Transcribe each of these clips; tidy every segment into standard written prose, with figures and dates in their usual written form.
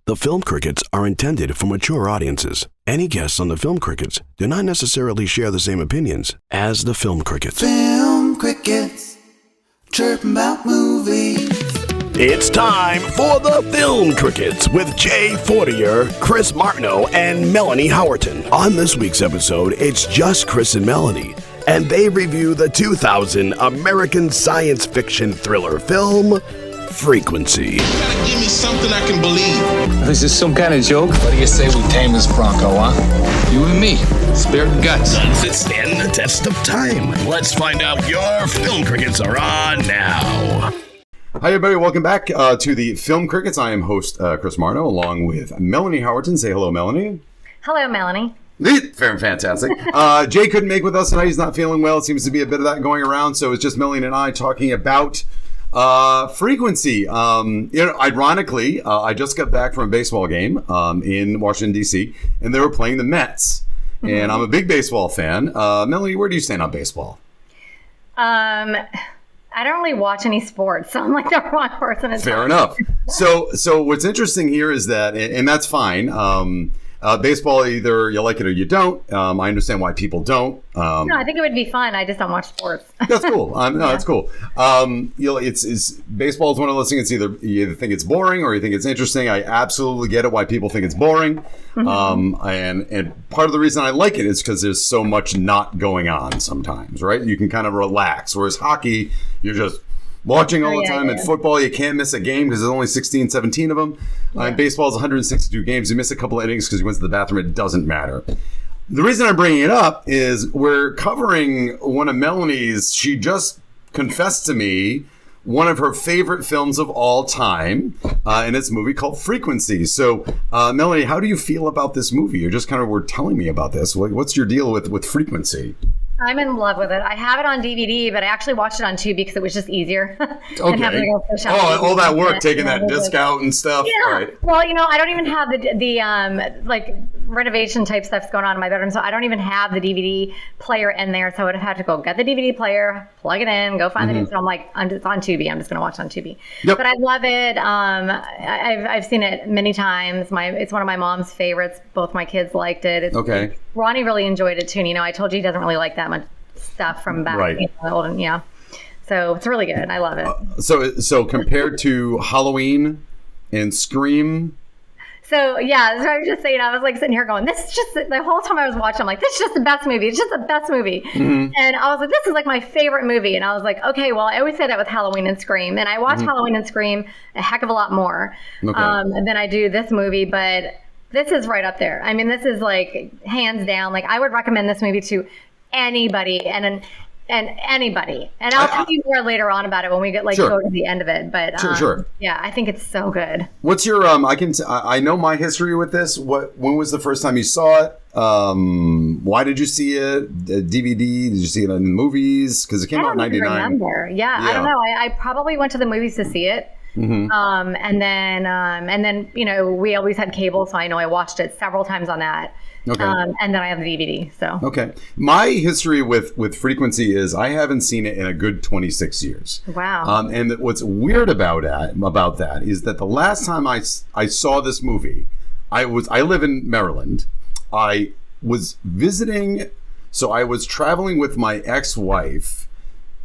The Film Crickets are intended for mature audiences. Any guests on the Film Crickets do not necessarily share the same opinions as the Film Crickets. Film Crickets, chirping about movies. It's time for the Film Crickets with Jay Fortier, Chris Martineau, and Melanie Howerton. On this week's episode, it's just Chris and Melanie, and they review the 2000 American science fiction thriller film, Frequency. You gotta give me something I can believe. Is this some kind of joke? What do you say we tame this Bronco, huh? You and me, spirit and guts. Does it stand the test of time? Let's find out. Your Film Crickets are on now. Hi, everybody. Welcome back to the Film Crickets. I am host Chris Martineau, along with Melanie Howerton. Say hello, Melanie. Hello, Melanie. Very fantastic. Jay couldn't make with us tonight. He's not feeling well. It seems to be a bit of that going around. So it's just Melanie and I talking about Frequency. Ironically, I just got back from a baseball game in Washington, D.C., and they were playing the Mets. And I'm a big baseball fan. Melanie, where do you stand on baseball? I don't really watch any sports, so I'm like the wrong person to Fair talk enough. to. So what's interesting here is that, and that's fine. Baseball, either you like it or you don't. I understand why people don't. No, I think it would be fun. I just don't watch sports. That's cool. That's cool. It's baseball is one of those things. You either think it's boring or you think it's interesting. I absolutely get it why people think it's boring. And part of the reason I like it is because there's so much not going on sometimes, right? You can kind of relax. Whereas hockey, you're just watching all the time. In football, you can't miss a game because there's only 16, 17 of them. In baseball, it's 162 games. You miss a couple of innings because you went to the bathroom. It doesn't matter. The reason I'm bringing it up is we're covering one of Melanie's. She just confessed to me one of her favorite films of all time, and it's a movie called Frequency. So, Melanie, how do you feel about this movie? You just kind of were telling me about this. What's your deal with Frequency? I'm in love with it. I have it on DVD, but I actually watched it on Tubi because it was just easier. Okay. All that work, taking that disc out and stuff. Yeah. All right. Well, I don't even have the like renovation type stuff's going on in my bedroom, so I don't even have the DVD player in there. So I would have had to go get the DVD player, plug it in, go find the. So I'm like, it's on Tubi. I'm just going to watch it on Tubi. Yep. But I love it. I've seen it many times. It's one of my mom's favorites. Both my kids liked it. Okay. Ronnie really enjoyed it too. And, I told you he doesn't really like that much stuff from back. Right. Old and so it's really good. I love it. So compared to Halloween and Scream. So I was just saying, I was like sitting here going, this is just the whole time I was watching, I'm like, this is just the best movie. It's just the best movie. And I was like, this is like my favorite movie. And I was like, okay, well, I always say that with Halloween and Scream. And I watch Halloween and Scream a heck of a lot more than I do this movie. But this is right up there. I mean, this is like hands down. Like I would recommend this movie to anybody and anybody. And I'll tell you more later on about it when we get go to the end of it. But sure. Yeah, I think it's so good. What's your I know my history with this. When was the first time you saw it? Why did you see it? DVD? Did you see it in the movies? Because it came out in '99. I remember. Yeah, I don't know. I probably went to the movies to see it. And then we always had cable, so I know I watched it several times on that. Okay. And then I have the DVD. So okay, my history with Frequency is I haven't seen it in a good 26 years. Wow. And what's weird about that is that the last time I saw this movie, I live in Maryland. I was visiting, so I was traveling with my ex-wife.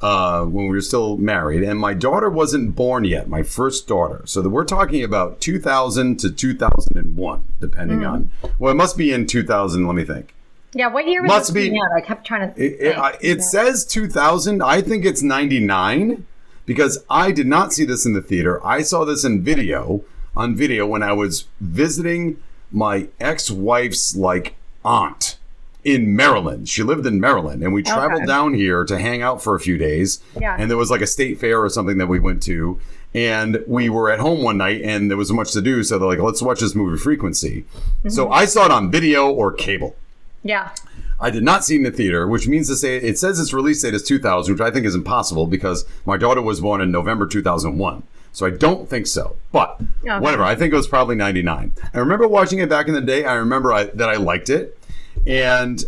When we were still married, and my daughter wasn't born yet, my first daughter. So we're talking about 2000 to 2001, depending on, well, it must be in 2000, let me think. Yeah, what year was it out? I kept trying to It says 2000. I think it's 99, because I did not see this in the theater. I saw this on video when I was visiting my ex-wife's, aunt. In Maryland. She lived in Maryland, and we traveled down here to hang out for a few days. Yeah. And there was like a state fair or something that we went to, and we were at home one night and there wasn't much to do, so they're like, let's watch this movie Frequency. So I saw it on video or cable. Yeah. I did not see it in the theater, which means to say it says its release date is 2000, which I think is impossible because my daughter was born in November 2001. So I don't think so, but whatever. I think it was probably 99. I remember watching it back in the day. I remember that I liked it. And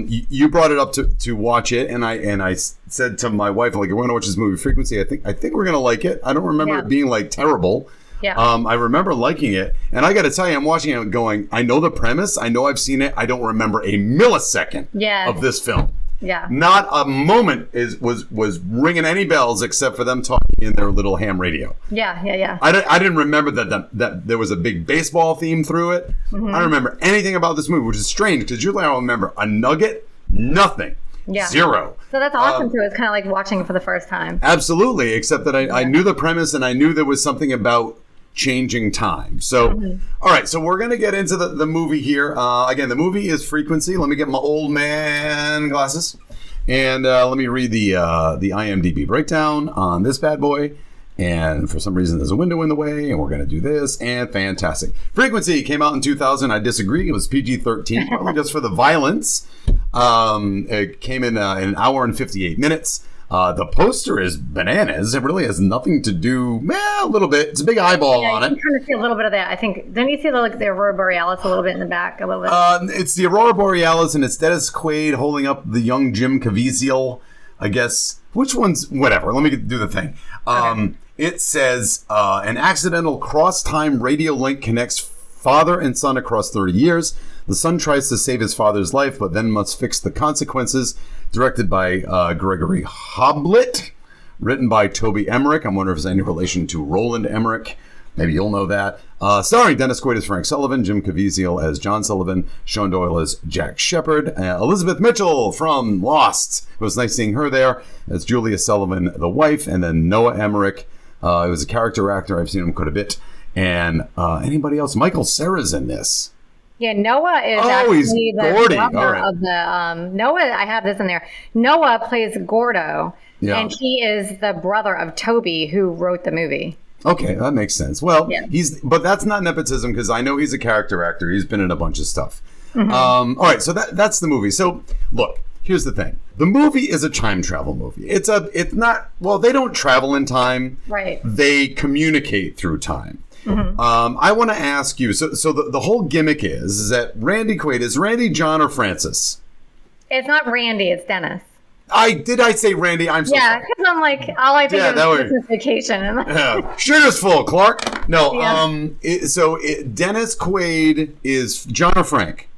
you brought it up to watch it, and I said to my wife, like, we're going to watch this movie Frequency. I think we're going to like it. I don't remember it being like terrible. Yeah. I remember liking it, and I got to tell you, I'm watching it going, I know the premise, I know I've seen it, I don't remember a millisecond of this film. Yeah. Not a moment was ringing any bells except for them talking in their little ham radio. Yeah. I didn't remember that there was a big baseball theme through it. Mm-hmm. I don't remember anything about this movie, which is strange because usually I remember a nugget, nothing. Yeah. Zero. So that's awesome too. It's kind of like watching it for the first time. Absolutely, except that I knew the premise and I knew there was something about changing time. So, all right, so we're going to get into the movie here. Again, the movie is Frequency. Let me get my old man glasses. And let me read the IMDb breakdown on this bad boy. And for some reason, there's a window in the way, and we're going to do this. And fantastic. Frequency came out in 2000. I disagree. It was PG-13, probably just for the violence. It came in an hour and 58 minutes. The poster is bananas. It really has nothing to do, a little bit. It's a big eyeball on it. You kind of see a little bit of that. I think, don't you see the Aurora Borealis a little bit in the back? A little bit. It's the Aurora Borealis, and it's Dennis Quaid holding up the young Jim Caviezel, I guess. Which one's, whatever. Let me do the thing. Okay. It says, an accidental cross-time radio link connects father and son across 30 years. The son tries to save his father's life, but then must fix the consequences. Directed by Gregory Hoblit. Written by Toby Emmerich. I'm wondering if there's any relation to Roland Emmerich. Maybe you'll know that. Starring Dennis Quaid as Frank Sullivan, Jim Caviezel as John Sullivan, Sean Doyle as Jack Shepard, Elizabeth Mitchell from Lost. It was nice seeing her there as Julia Sullivan, the wife, and then Noah Emmerich. He was a character actor. I've seen him quite a bit. And anybody else? Michael Cera's in this. Yeah, Noah is actually the Gordy. brother of the Noah. I have this in there. Noah plays Gordo, and he is the brother of Toby, who wrote the movie. Okay, that makes sense. Well, but that's not nepotism because I know he's a character actor. He's been in a bunch of stuff. Mm-hmm. All right, so that's the movie. So look, here's the thing: the movie is a time travel movie. It's not. Well, they don't travel in time. Right. They communicate through time. Mm-hmm. I want to ask you, so the whole gimmick is that Randy Quaid, is Randy John or Francis? It's not Randy, it's Dennis. Did I say Randy? I'm so sorry. Because I'm like, all I think of is Christmas Vacation. Sugar's full, Clark. No, Dennis Quaid is John or Frank?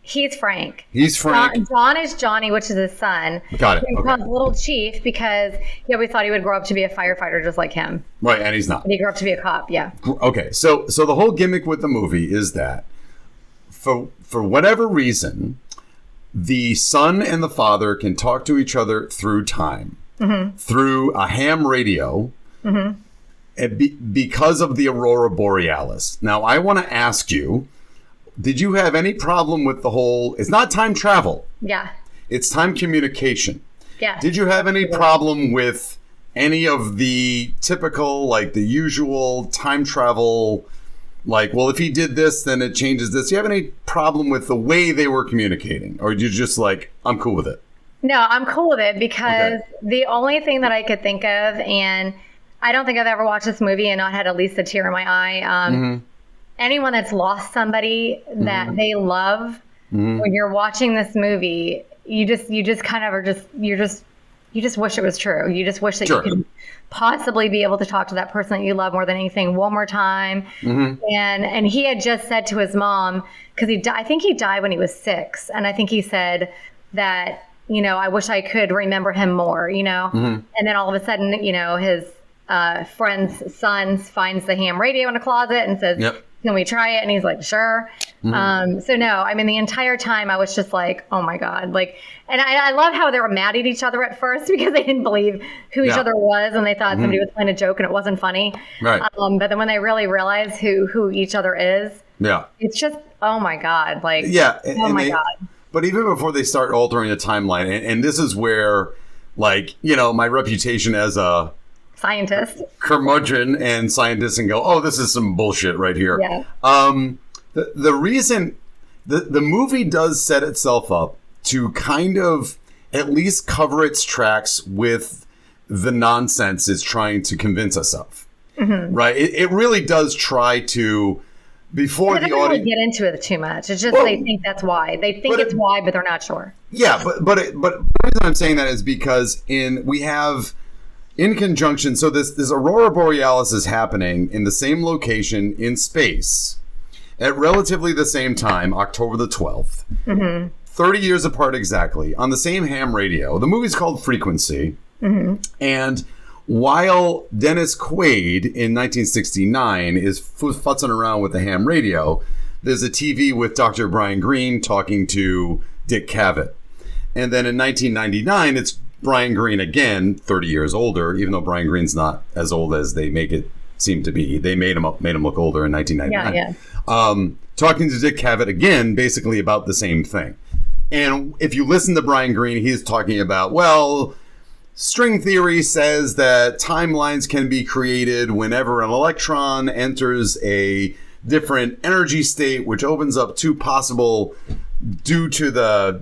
He's Frank. He's Frank. John is Johnny, which is his son. Got it. He becomes Little Chief because we thought he would grow up to be a firefighter just like him. Right, and he's not. And he grew up to be a cop, yeah. Okay, so the whole gimmick with the movie is that for whatever reason, the son and the father can talk to each other through time, through a ham radio, because of the Aurora Borealis. Now, I want to ask you, did you have any problem with the whole... It's not time travel. Yeah. It's time communication. Yeah. Did you have any problem with any of the typical, like the usual time travel, like, well, if he did this, then it changes this? Do you have any problem with the way they were communicating? Or you just like, I'm cool with it? No, I'm cool with it because the only thing that I could think of, and I don't think I've ever watched this movie and not had at least a tear in my eye, anyone that's lost somebody that they love, when you're watching this movie, you just kind of are you just wish it was true. You just wish that you could possibly be able to talk to that person that you love more than anything one more time. And he had just said to his mom, because I think he died when he was 6, and I think he said that, I wish I could remember him more, and then all of a sudden, his friend's son finds the ham radio in a closet and says, can we try it? And he's like, sure. So no, I mean, the entire time I was just like, oh my God. And I love how they were mad at each other at first because they didn't believe who each other was. And they thought somebody was playing a joke and it wasn't funny. Right. But then when they really realize who each other is, it's just, oh my God. Oh my God. But even before they start altering the timeline, and this is where, my reputation as a scientist, curmudgeon and scientist, and go, oh, this is some bullshit right here. Yeah. The reason the movie does set itself up to kind of at least cover its tracks with the nonsense it's trying to convince us of. Right? It really does try to, before the audience... Really get into it too much. It's just they think that's why. They think it's why, but they're not sure. Yeah, but the reason I'm saying that is because we have in conjunction, so this Aurora Borealis is happening in the same location in space at relatively the same time, October the 12th. 30 years apart exactly, on the same ham radio. The movie's called Frequency. And while Dennis Quaid in 1969 is futzing around with the ham radio, there's a TV with Dr. Brian Greene talking to Dick Cavett. And then in 1999, it's Brian Greene again, 30 years older, even though Brian Greene's not as old as they make it seem to be. They made him look older in 1999. Talking to Dick Cavett again, basically about the same thing. And if you listen to Brian Greene, he's talking about, well, string theory says that timelines can be created whenever an electron enters a different energy state, which opens up two possible due to the,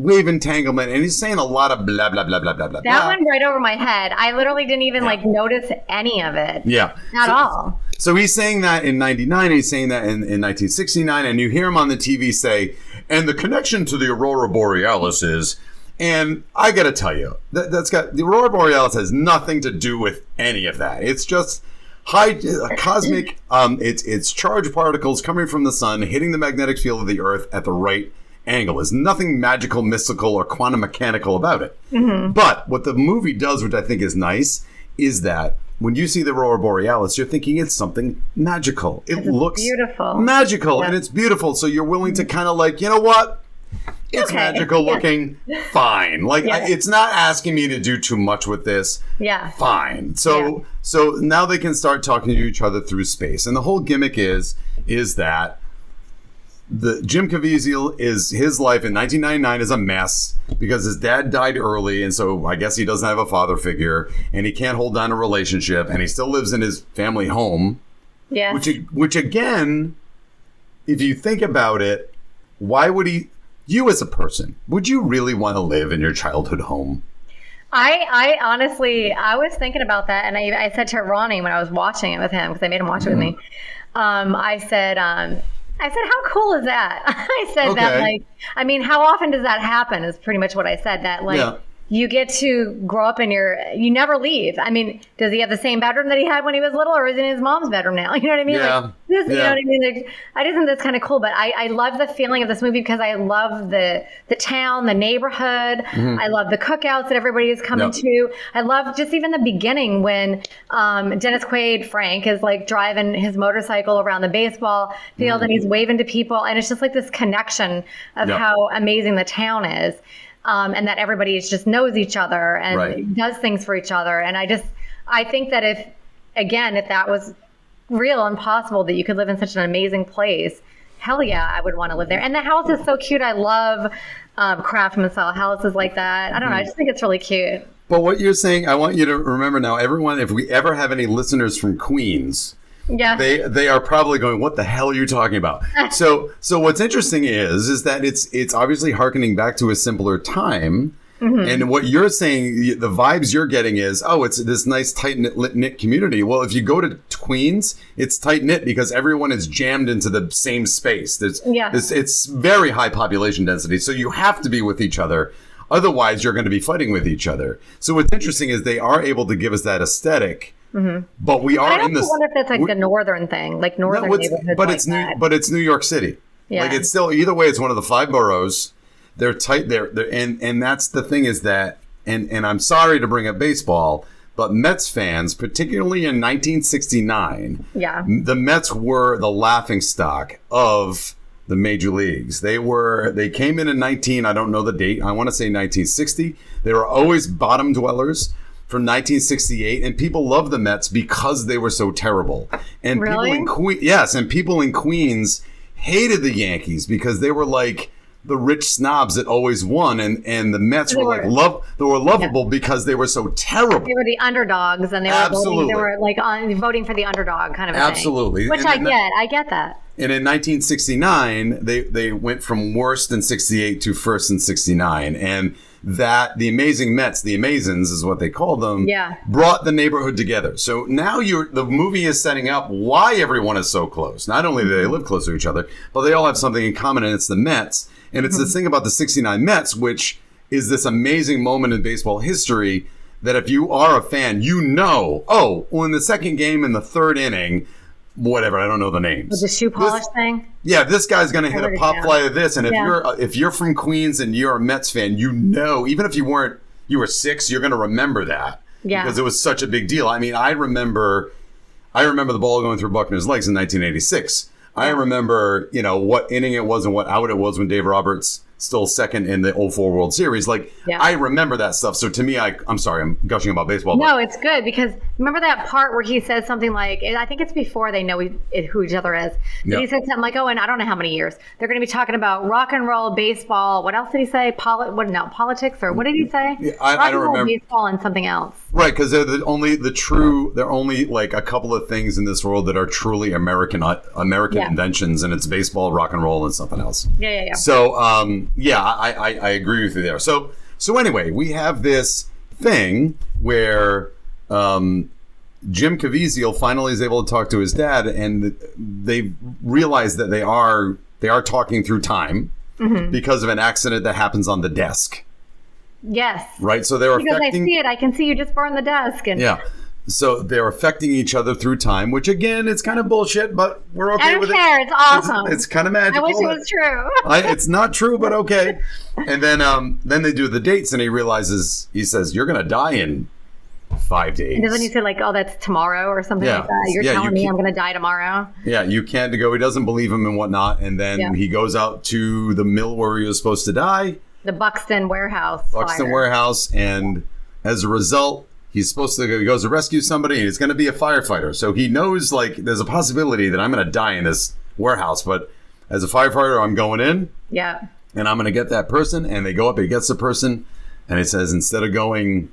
wave entanglement. And he's saying a lot of blah, blah, blah, blah, blah, blah. That went right over my head. I literally didn't even notice any of it. Yeah. At all. So he's saying that in 99, he's saying that in 1969, and you hear him on the TV say, and the connection to the Aurora Borealis is, and I got to tell you, the Aurora Borealis has nothing to do with any of that. It's just cosmic, it's charged particles coming from the sun, hitting the magnetic field of the Earth at the right angle. There's nothing magical, mystical, or quantum mechanical about it. But what the movie does, which I think is nice, is that when you see the Aurora Borealis, you're thinking it's something magical. It looks beautiful, magical, and it's beautiful. So you're willing to kind of you know what? It's magical looking. Fine. It's not asking me to do too much with this. Yeah. Fine. So now they can start talking to each other through space. And the whole gimmick is that the Jim Caviezel his life in 1999 is a mess because his dad died early, and so I guess he doesn't have a father figure, and he can't hold down a relationship, and he still lives in his family home. Yeah. Which again, if you think about it, why would he? You as a person, would you really want to live in your childhood home? I honestly, I was thinking about that, and I said to Ronnie when I was watching it with him, because I made him watch it with me. I said, how cool is that? I said that, how often does that happen? Is pretty much what I said. That you get to grow up you never leave. Does he have the same bedroom that he had when he was little, or is he in his mom's bedroom now? You know what I mean? Yeah. You know what I mean? I just think that's kind of cool, but I love the feeling of this movie because I love the town, the neighborhood. I love the cookouts that everybody is coming to. I love just even the beginning when Dennis Quaid, Frank, is driving his motorcycle around the baseball field and he's waving to people, and it's just this connection of how amazing the town is. And that everybody just knows each other and does things for each other. And I think that if that was real and possible, that you could live in such an amazing place, hell yeah, I would want to live there. And the house is so cute. I love craftsman style houses like that. I don't know. I just think it's really cute. But what you're saying, I want you to remember now, everyone, if we ever have any listeners from Queens, they are probably going, what the hell are you talking about? So what's interesting is that it's obviously hearkening back to a simpler time. And what you're saying, the vibes you're getting is, it's this nice tight-knit community. Well, if you go to Queens, it's tight-knit because everyone is jammed into the same space. It's very high population density, so you have to be with each other. Otherwise, you're going to be fighting with each other. So what's interesting is they are able to give us that aesthetic. But we are in this. I wonder if that's a northern thing, northern neighborhoods. But it's New York City. Yeah. It's still, either way, it's one of the 5 boroughs. They're tight there, and that's the thing is that, and I'm sorry to bring up baseball, but Mets fans, particularly in 1969, the Mets were the laughingstock of the major leagues. They came in I don't know the date. I want to say 1960. They were always bottom dwellers. From 1968, and people loved the Mets because they were so terrible. And people in Queens hated the Yankees because they were the rich snobs that always won, and the Mets were lovable because they were so terrible. They were the underdogs, and they were voting for the underdog kind of thing. Absolutely, which I get that. And in 1969, they went from worst in 68 to first in 69, and that the amazing Mets, the Amazons is what they call them, brought the neighborhood together. So now the movie is setting up why everyone is so close. Not only do they live close to each other, but they all have something in common, and it's the Mets. And it's this thing about the 69 Mets, which is this amazing moment in baseball history that if you are a fan, in the second game in the third inning, whatever, I don't know the names. With the shoe polish thing? Yeah, this guy's going to hit a pop fly of this. And Yeah. if you're from Queens and you're a Mets fan, even if you were 6, you're going to remember that. Yeah. Because it was such a big deal. I mean, I remember the ball going through Buckner's legs in 1986. I remember, what inning it was and what out it was when Dave Roberts stole second in the 04 World Series. I remember that stuff. So to me, I'm sorry, I'm gushing about baseball. No, it's good because remember that part where he says something like, I think it's before they know who each other is. But he said something like, and I don't know how many years. They're going to be talking about rock and roll, baseball. What else did he say? Politics or what did he say? Yeah, I don't remember. Baseball and something else. Right, because they're only like a couple of things in this world that are truly American inventions, and it's baseball, rock and roll, and something else. Yeah. So, I agree with you there. So anyway, we have this thing where Jim Caviezel finally is able to talk to his dad, and they realize that they are talking through time because of an accident that happens on the desk. Yes. Right. So they're because affecting. I see it. I can see you just burned the desk. And yeah. So they're affecting each other through time, which again, it's kind of bullshit, but we're okay with it. I don't care. It's awesome. It's kind of magical. I wish it was true. It's not true, but okay. And then they do the dates, and he says, "You're gonna die in 5 days." And doesn't he say like, "Oh, that's tomorrow" or something like that? You're telling me I'm gonna die tomorrow. Yeah, you can't go. He doesn't believe him and whatnot, and then he goes out to the mill where he was supposed to die. The Buxton warehouse. Warehouse, and as a result, he's supposed to he goes to rescue somebody, and he's going to be a firefighter. So he knows there's a possibility that I'm going to die in this warehouse, but as a firefighter, I'm going in. Yeah. And I'm going to get that person, and they go up, and he gets the person, and he says instead of going.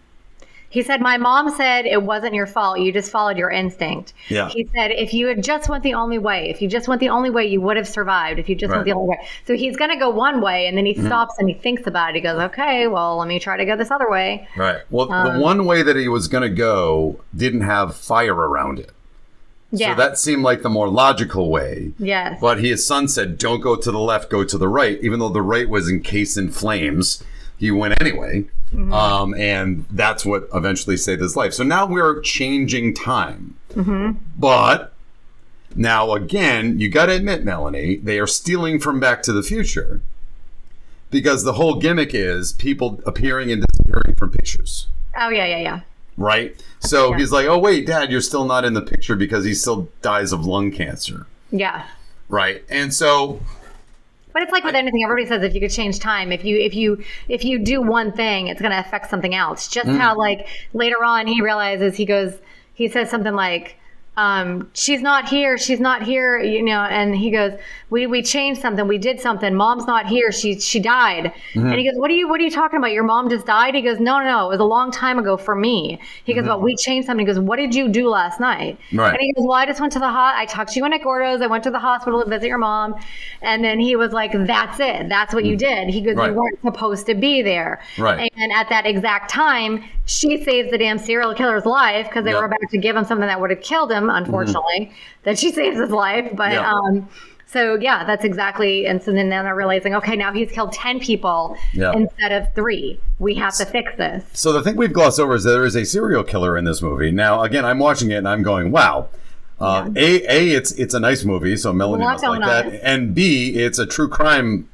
He said, my mom said it wasn't your fault. You just followed your instinct. Yeah. He said, if you had just went the only way, you would have survived. If you just went the only way. So he's going to go one way, and then he stops and he thinks about it. He goes, okay, well, let me try to go this other way. Right. Well, the one way that he was going to go didn't have fire around it. Yeah. So that seemed like the more logical way. Yes. But his son said, don't go to the left, go to the right. Even though the right was encased in flames, he went anyway. Mm-hmm. And that's what eventually saved his life. So now we're changing time. Mm-hmm. But now, again, you got to admit, Melanie, they are stealing from Back to the Future because the whole gimmick is people appearing and disappearing from pictures. Oh, yeah. Right? So he's like, oh, wait, Dad, you're still not in the picture because he still dies of lung cancer. Yeah. Right. And so... But it's like with anything. Everybody says if you could change time, if you do one thing, it's going to affect something else. Just how like later on he realizes he says something like, she's not here, and he goes, we changed something, we did something, mom's not here, she died. And he goes, what are you talking about? Your mom just died? He goes, no, it was a long time ago for me. He goes, well, we changed something. He goes, what did you do last night? Right. And he goes, well, I just went to I talked to you in at Gordo's, I went to the hospital to visit your mom. And then he was like, that's it, that's what you did. He goes, you weren't supposed to be there. Right. And at that exact time, she saves the damn serial killer's life because they were about to give him something that would have killed him, unfortunately, that she saves his life. But so that's exactly. And so then they're realizing, okay, now he's killed 10 people instead of 3. We have to fix this. So the thing we've glossed over is that there is a serial killer in this movie. Now, again, I'm watching it and I'm going, wow. It's a nice movie, so Melanie must like that. And B, it's a true crime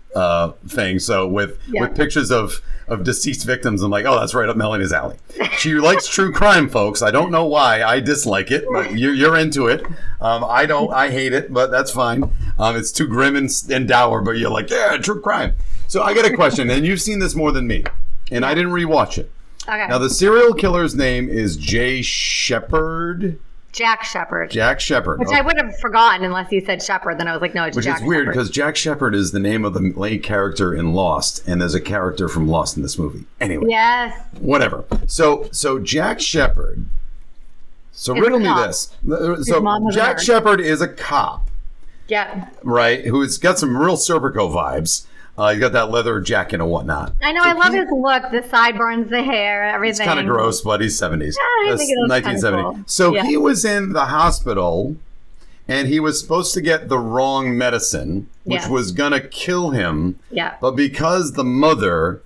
thing. So with pictures of deceased victims, I'm like, oh, that's right up Melanie's alley. She likes true crime, folks. I don't know why. I dislike it, but you're into it. I don't. I hate it, but that's fine. It's too grim and dour, but you're like, yeah, true crime. So I got a question, and you've seen this more than me, and I didn't rewatch it. Okay. Now, the serial killer's name is Jack Shepherd. Jack Shepherd. Which I would have forgotten unless you said Shepherd. Then I was like, no, it's Jack Shepherd. Which is weird because Jack Shepherd is the name of the main character in Lost, and there's a character from Lost in this movie. Anyway. Yes. Whatever. So Jack Shepherd. So riddle me this. So Jack Shepherd is a cop. Yeah. Right? Who's got some real Serpico vibes. He's got that leather jacket and whatnot. I know. I love his look. The sideburns, the hair, everything. It's kind of gross, but he's 70s. Yeah, I think it was 1970. Cool. So he was in the hospital, and he was supposed to get the wrong medicine, which was going to kill him. Yeah. But because the mother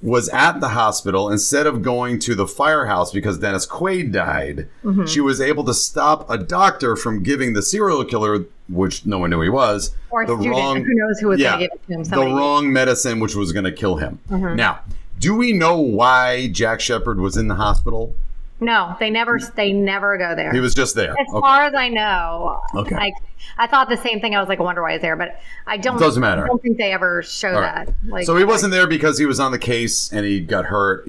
was at the hospital. Instead of going to the firehouse because Dennis Quaid died, she was able to stop a doctor from giving the serial killer, which no one knew he was, or the student, who knows who was going to give it to him. The wrong medicine, which was going to kill him. Now, do we know why Jack Shepherd was in the hospital? No, they never go there. He was just there. As far as I know. Okay. I thought the same thing. I was like, I wonder why he's there, but I don't. Doesn't matter. I don't think they ever show that. Like, so he wasn't there because he was on the case and he got hurt.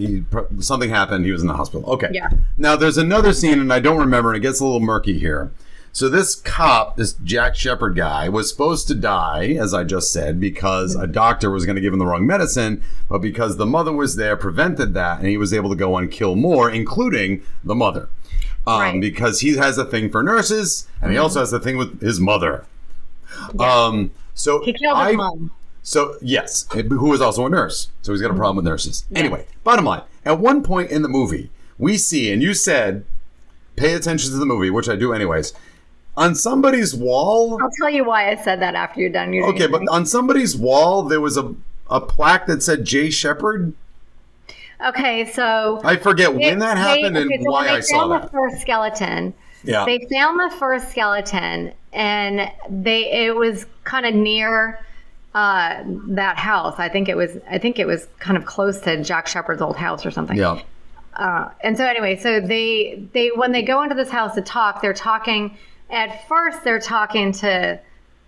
Something happened. He was in the hospital. Okay. Yeah. Now there's another scene, and I don't remember, and it gets a little murky here. So this cop, this Jack Shepherd guy, was supposed to die, as I just said, because a doctor was going to give him the wrong medicine, but because the mother was there, prevented that, and he was able to go and kill more, including the mother. Right. Because he has a thing for nurses, and he also has a thing with his mother. Yeah. So he killed his mom. So, yes, who was also a nurse. So he's got a problem with nurses. Yeah. Anyway, bottom line, at one point in the movie, we see, and you said, pay attention to the movie, which I do anyways, on somebody's wall. I'll tell you why I said that after you're done. Okay, but on somebody's wall, there was a plaque that said J. Shepherd. Okay, so I forget when that happened and why I saw that. They found the first skeleton. Yeah. They found the first skeleton, and it was kind of near that house. I think it was kind of close to Jack Shepherd's old house or something. Yeah. And so anyway, so they when they go into this house to talk, they're talking. At first, they're talking to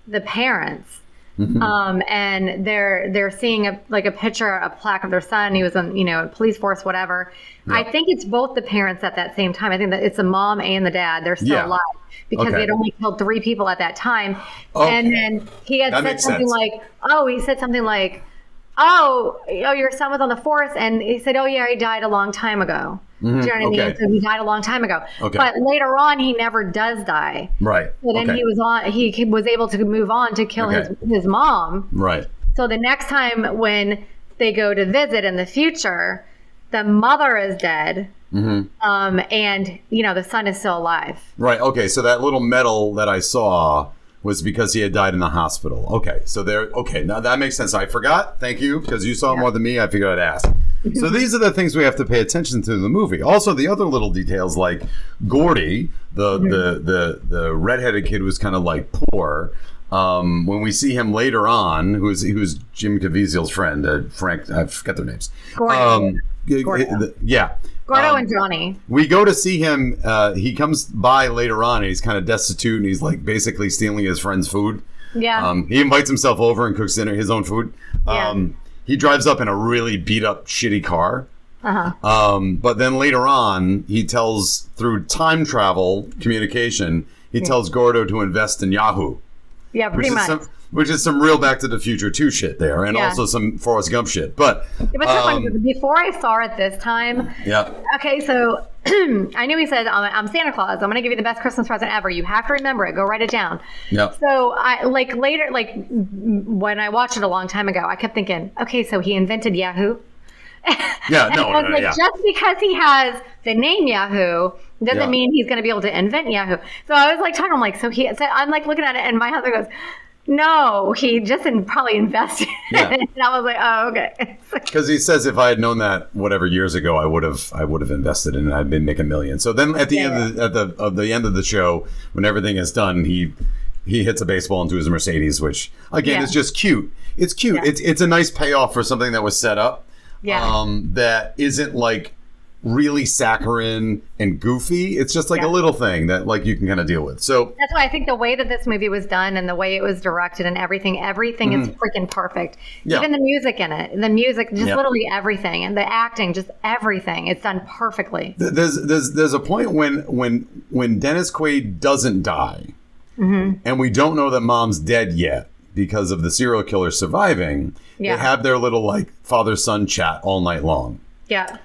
the parents. And they're seeing a picture, a plaque of their son. He was in, police force, whatever. Yeah. I think it's both the parents at that same time. I think that it's the mom and the dad. They're still alive because they'd only killed 3 people at that time. Okay. And then he had said something like, your son was on the force. And he said, oh yeah, he died a long time ago. Do you know what I mean? So he died a long time ago. Okay. But later on, he never does die. Right. So then he was able to move on to kill his mom. Right. So the next time when they go to visit in the future, the mother is dead. And the son is still alive. Right. Okay. So that little medal that I saw was because he had died in the hospital. Okay. So now that makes sense. I forgot. Thank you. Because you saw more than me. I figured I'd ask. So these are the things we have to pay attention to in the movie. Also, the other little details like Gordy, the redheaded kid, was kind of like poor. When we see him later on, who's Jim Caviezel's friend, Frank, I forget their names. Gordo. Gordo and Johnny. We go to see him. He comes by later on, and he's kind of destitute, and he's like basically stealing his friend's food. Yeah. He invites himself over and cooks dinner, his own food. He drives up in a really beat up, shitty car. But then later on, he tells, through time travel communication, he tells Gordo to invest in Yahoo. Yeah, pretty much. Which is some real Back to the Future 2 shit there, and also some Forrest Gump shit. But before I saw it this time, okay, so I knew he said, I'm Santa Claus. I'm going to give you the best Christmas present ever. You have to remember it. Go write it down. Yep. So I later, when I watched it a long time ago, I kept thinking, okay, so he invented Yahoo. Just because he has the name Yahoo doesn't mean he's going to be able to invent Yahoo. So I was like talking, I'm like looking at it, and my husband goes, no, he just probably invested. And I was like, oh, okay. Because he says, if I had known that whatever years ago, I would have invested in it. I'd been making millions. So then at the end of the show, when everything is done, he hits a baseball into his Mercedes, which again is just cute. It's cute. Yeah. It's a nice payoff for something that was set up. Yeah. That isn't like really saccharine and goofy. It's just like a little thing that like you can kind of deal with. So that's why I think the way that this movie was done and the way it was directed and everything is freaking perfect. Yeah. Even the music in it, just literally everything, and the acting, just everything. It's done perfectly. There's a point when Dennis Quaid doesn't die, and we don't know that mom's dead yet because of the serial killer surviving. They have their little like father-son chat all night long. Yeah.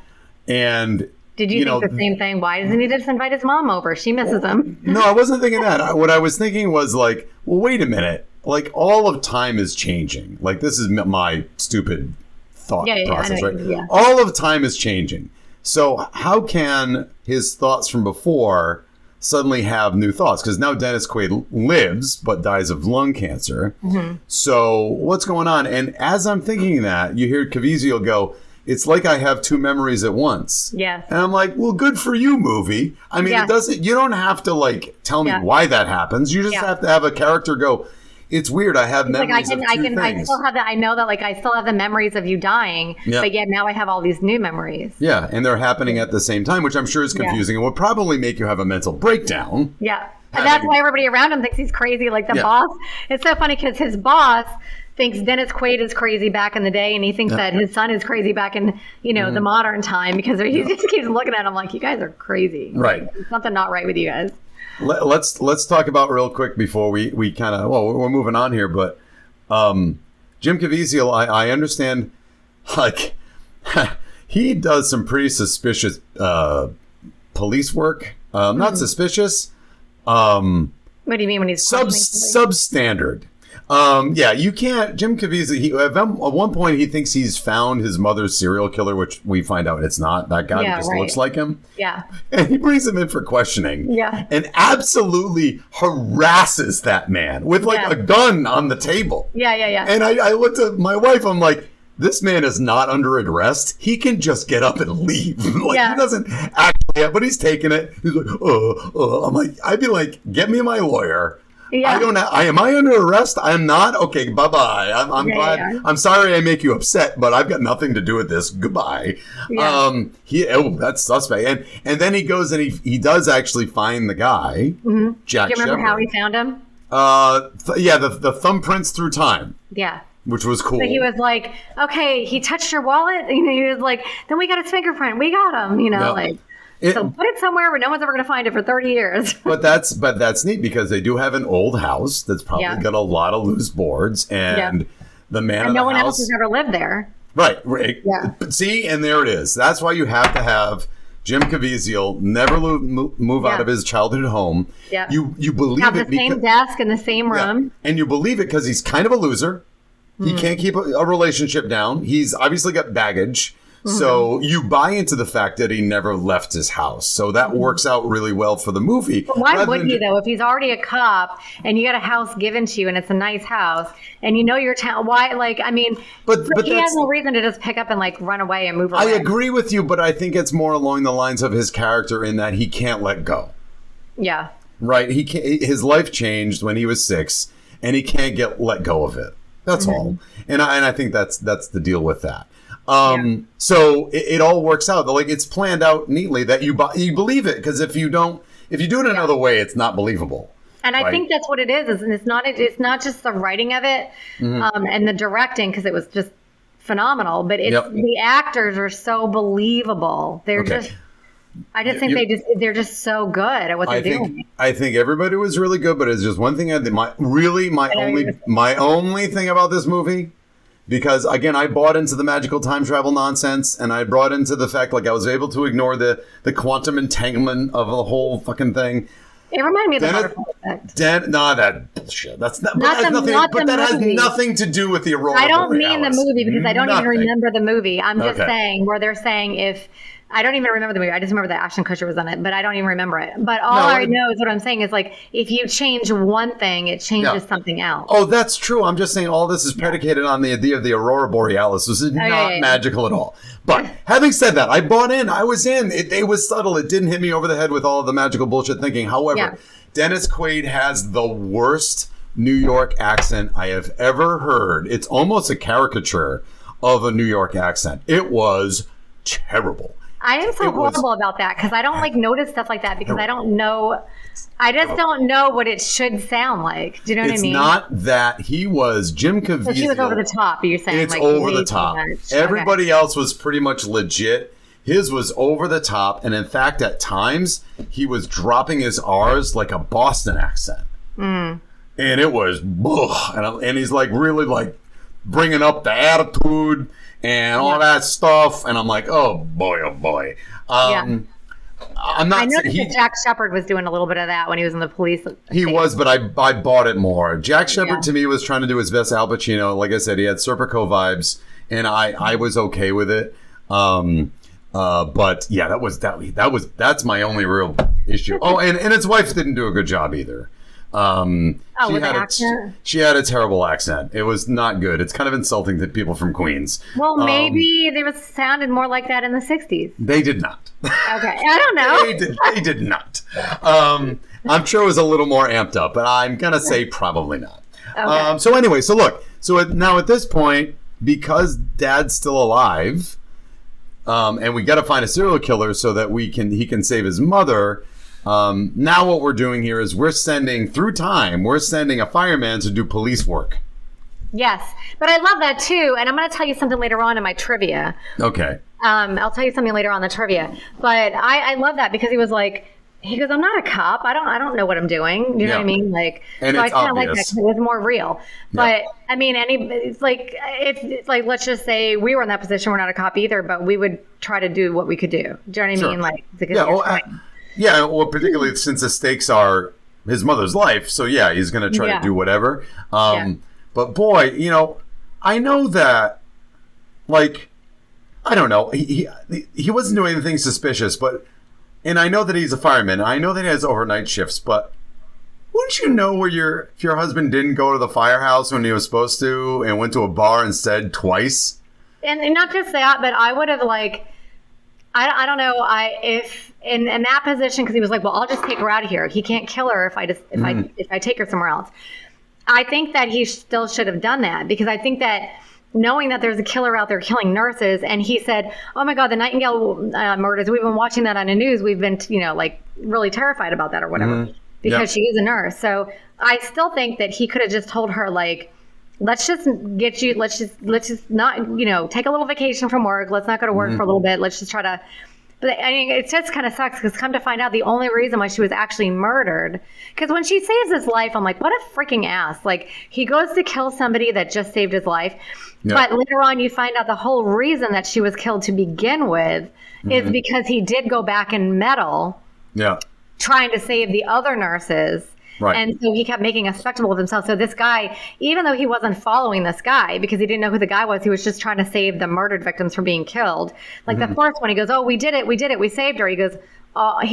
And did you think the same thing? Why doesn't he just invite his mom over? She misses him. No, I wasn't thinking that. What I was thinking was like, well, wait a minute. Like all of time is changing. Like this is my stupid thought process, right? Yeah. All of time is changing. So how can his thoughts from before suddenly have new thoughts? Because now Dennis Quaid lives but dies of lung cancer. So what's going on? And as I'm thinking that, you hear Caviezel go, it's like I have two memories at once. Yes. And I'm like, well, good for you, movie. I mean, you don't have to like tell me why that happens. You just have to have a character go, it's weird. I have memories of two things. I still have that. I know that like I still have the memories of you dying, but yet now I have all these new memories. Yeah, and they're happening at the same time, which I'm sure is confusing and would probably make you have a mental breakdown. Yeah. And that's why everybody around him thinks he's crazy. Like the boss. It's so funny because his boss thinks Dennis Quaid is crazy back in the day, and he thinks that his son is crazy back in, the modern time, because he just keeps looking at him like, you guys are crazy. Right. There's something not right with you guys. Let's talk about real quick before we kind of, we're moving on here, but Jim Caviezel, I understand, like, he does some pretty suspicious police work. Not suspicious. What do you mean when he's substandard? You can't. Jim Caviezel. At one point, he thinks he's found his mother's serial killer, which we find out it's not. That guy just looks like him. Yeah. And he brings him in for questioning. Yeah. And absolutely harasses that man with like a gun on the table. Yeah. And I looked at my wife. I'm like, this man is not under arrest. He can just get up and leave. He doesn't actually, but he's taking it. He's like, I'm like, I'd be like, get me my lawyer. Yeah. Am I under arrest? I'm not? Okay, bye-bye. I'm glad. Yeah. I'm sorry I make you upset, but I've got nothing to do with this. Goodbye. Yeah. That's suspect. And then he goes and he does actually find the guy, Jack Shepard. Do you remember how he found him? The thumbprints through time. Yeah. Which was cool. So he was like, okay, he touched your wallet. He was like, then we got his fingerprint. We got him, so put it somewhere where no one's ever going to find it for 30 years. but that's neat because they do have an old house that's probably got a lot of loose boards, and the man of the house. And no one else has ever lived there. Right. Yeah. See, and there it is. That's why you have to have Jim Caviezel never move out of his childhood home. Yeah. You believe have the same desk in the same room. Yeah. And you believe it because he's kind of a loser. He can't keep a relationship down. He's obviously got baggage. So you buy into the fact that he never left his house. So that works out really well for the movie. But why would he, though? If he's already a cop and you got a house given to you and it's a nice house and you know your town, why? But he has no reason to just pick up and run away and move away. I agree with you, but I think it's more along the lines of his character in that he can't let go. Yeah. Right. His life changed when he was 6 and he can't let go of it. That's all. And I think that's the deal with that. So it all works out. It's planned out neatly that you believe it, because if you do it another way, it's not believable. And I think that's what it is. It's not just the writing of it and the directing, because it was just phenomenal. But it's the actors are so believable. They're I just think they're just so good at what they're doing. I think everybody was really good, but it's just one thing. My only thing about this movie. Because, again, I bought into the magical time travel nonsense, and I brought into the fact, I was able to ignore the quantum entanglement of the whole fucking thing. It reminded me of the butterfly effect. That bullshit. That has nothing to do with the Aurora Borealis. I don't mean the movie, because I don't even remember the movie. I'm just saying, where they're saying I don't even remember the movie. I just remember that Ashton Kutcher was on it, but I don't even remember it. But I know is what I'm saying is if you change one thing, it changes something else. Oh, that's true. I'm just saying all this is predicated on the idea of the Aurora Borealis. This is not magical at all. But having said that, I bought in. I was in. It was subtle. It didn't hit me over the head with all of the magical bullshit thinking. However, Dennis Quaid has the worst New York accent I have ever heard. It's almost a caricature of a New York accent. It was terrible. I am so horrible about that, because I don't notice stuff like that, because I don't know. I just don't know what it should sound like. Do you know what I mean? It's not that. He was Jim Caviezel. So he was over the top, you're saying? It's over the top. Everybody else was pretty much legit. His was over the top. And in fact, at times, he was dropping his R's like a Boston accent. And it was, and he's really bringing up the attitude and all that stuff, and I'm like, oh boy. I'm not. I noticed that Jack Shepard was doing a little bit of that when he was in the police. He was, but I bought it more. Jack Shepard to me was trying to do his best Al Pacino. Like I said, he had Serpico vibes, and I was okay with it. But that's my only real issue. Oh, and his wife didn't do a good job either. With the accent? She had a terrible accent. It was not good. It's kind of insulting to people from Queens. Well, maybe they sounded more like that in the 60s. They did not. Okay. I don't know. They did not. I'm sure it was a little more amped up, but I'm going to say probably not. Okay. So anyway, so look. So now at this point, because Dad's still alive, and we got to find a serial killer so that he can save his mother. Now what we're doing here is we're sending a fireman to do police work. Yes, but I love that too, and I'm going to tell you something later on in my trivia. Okay. I'll tell you something later on in the trivia, but I love that because he goes, I'm not a cop. I don't know what I'm doing. You know what I mean? And so it's I kind of like that obvious. 'cause it was more real. But I mean, it's like let's just say we were in that position. We're not a cop either, but we would try to do what we could do. Do you know what I mean? Like, well, particularly since the stakes are his mother's life. So yeah, he's going to try to do whatever. But boy, I know that, I don't know. He wasn't doing anything suspicious, and I know that he's a fireman. I know that he has overnight shifts, but wouldn't you know if your husband didn't go to the firehouse when he was supposed to and went to a bar instead twice? And not just that, but I would have I don't know. If in that position, because he was like, well, I'll just take her out of here. He can't kill her if I take her somewhere else. I think that he still should have done that because I think that knowing that there's a killer out there killing nurses, and he said, oh my God, the Nightingale murders, we've been watching that on the news. We've been, really terrified about that or whatever because she is a nurse. So I still think that he could have just told her, let's just not, take a little vacation from work. Let's not go to work for a little bit. Let's just try to, but I mean, it just kind of sucks because come to find out the only reason why she was actually murdered, because when she saves his life, I'm like, what a freaking ass. He goes to kill somebody that just saved his life. Yep. But later on, you find out the whole reason that she was killed to begin with is because he did go back and meddle, trying to save the other nurses. Right. And so he kept making a spectacle of himself. So this guy, even though he wasn't following this guy because he didn't know who the guy was, he was just trying to save the murdered victims from being killed. The first one, he goes, oh, we did it. We saved her. He goes, I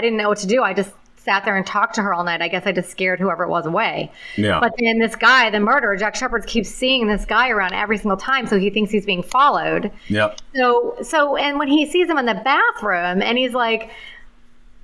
didn't know what to do. I just sat there and talked to her all night. I guess I just scared whoever it was away. Yeah. But then this guy, the murderer, Jack Shepherd, keeps seeing this guy around every single time. So he thinks he's being followed. Yep. So, and when he sees him in the bathroom and he's like,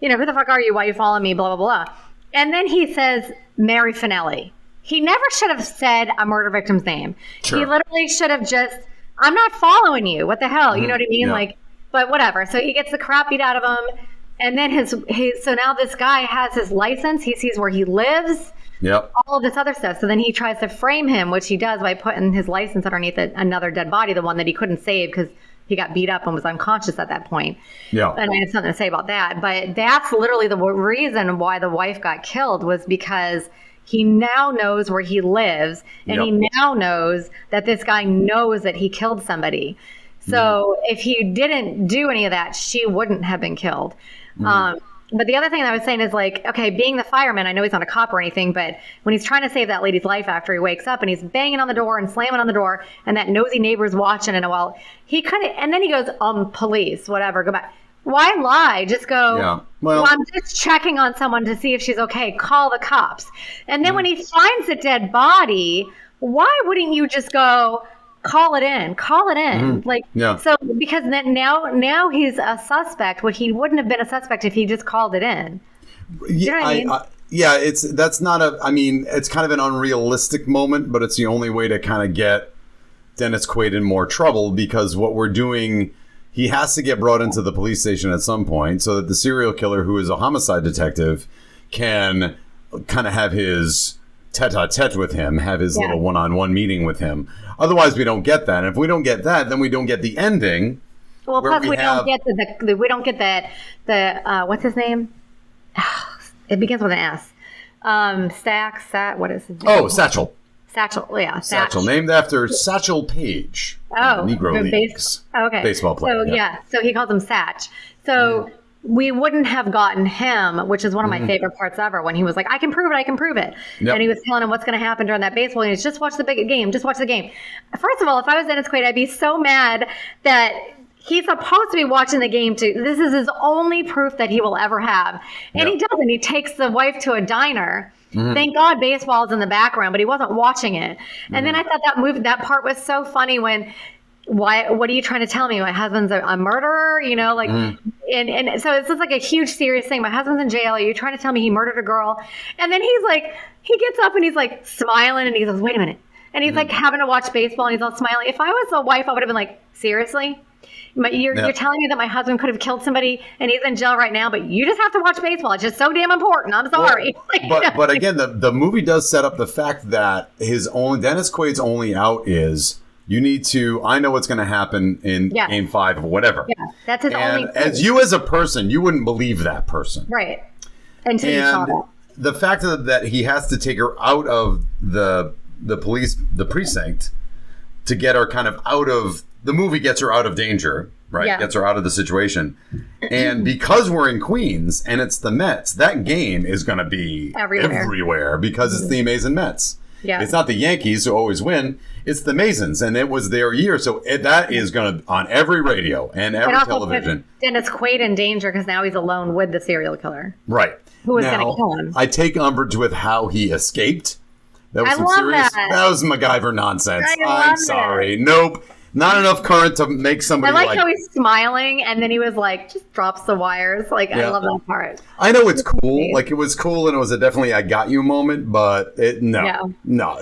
who the fuck are you? Why are you following me? Blah, blah, blah. And then he says, Mary Finelli. He never should have said a murder victim's name. Sure. He literally should have just, I'm not following you. What the hell? You know what I mean? Yeah. But whatever. So he gets the crap beat out of him. And then so now this guy has his license. He sees where he lives. Yep. All of this other stuff. So then he tries to frame him, which he does by putting his license underneath another dead body, the one that he couldn't save because he got beat up and was unconscious at that point. Yeah. And I have something to say about that. But that's literally the reason why the wife got killed was because he now knows where he lives. And he now knows that this guy knows that he killed somebody. So if he didn't do any of that, she wouldn't have been killed. But the other thing I was saying is okay, being the fireman, I know he's not a cop or anything, but when he's trying to save that lady's life after he wakes up and he's banging on the door and slamming on the door and that nosy neighbor's watching and he couldn't, and then he goes, police, whatever, go back. Why lie? Just go, well, I'm just checking on someone to see if she's okay. Call the cops. And then when he finds a dead body, why wouldn't you just go, call it in. So because then now he's a suspect, what he wouldn't have been a suspect if he just called it in. You know what I mean? It's kind of an unrealistic moment, but it's the only way to kind of get Dennis Quaid in more trouble because what we're doing, he has to get brought into the police station at some point so that the serial killer, who is a homicide detective, can kind of have his tete-a-tete with him, have his little one-on-one meeting with him. Otherwise, we don't get that. And if we don't get that, then we don't get the ending. Well, plus we don't get the what's his name? It begins with an S. What is his name? Oh, Satchel. Satchel, yeah. Satchel, named after Satchel Paige. Oh, the Negro Leagues. Okay. Baseball player. So, so he calls him Satch. So we wouldn't have gotten him, which is one of my favorite parts ever, when he was like, I can prove it. Yep. And he was telling him what's going to happen during that baseball. And he's just watch the big game. Just watch the game. First of all, if I was Dennis Quaid, I'd be so mad that he's supposed to be watching the game too. This is his only proof that he will ever have. And he doesn't. He takes the wife to a diner. Thank God baseball's in the background, but he wasn't watching it. And then I thought that part was so funny when, what are you trying to tell me? My husband's a murderer, and so it's just like a huge serious thing. My husband's in jail. Are you trying to tell me he murdered a girl? And then he gets up and he's like smiling and he goes, wait a minute. And he's like having to watch baseball and he's all smiling. If I was a wife, I would have been like, seriously? You're telling me that my husband could have killed somebody and he's in jail right now, but you just have to watch baseball. It's just so damn important. I'm sorry. But again, the movie does set up the fact that Dennis Quaid's only out is, you need to, I know what's going to happen in game 5 or whatever. Yeah, that's his only clue. As you as a person, you wouldn't believe that person. Right. Until you saw that. The fact that he has to take her out of the precinct to get her kind of out of, the movie gets her out of danger, right? Yeah. Gets her out of the situation. And because we're in Queens and it's the Mets, that game is going to be everywhere because it's the Amazing Mets. Yeah. It's not the Yankees who always win. It's the Masons, and it was their year. So that is going to on every radio and every television. Dennis Quaid in danger because now he's alone with the serial killer. Right. Who is going to kill him. I take umbrage with how he escaped. That was that was MacGyver nonsense. I'm sorry. Nope. Not enough current to make somebody I like how he's smiling and then he was like, just drops the wires. Like, I love that part. I know it's cool. Like, it was cool and it was a definitely I got you moment, but no. Oh,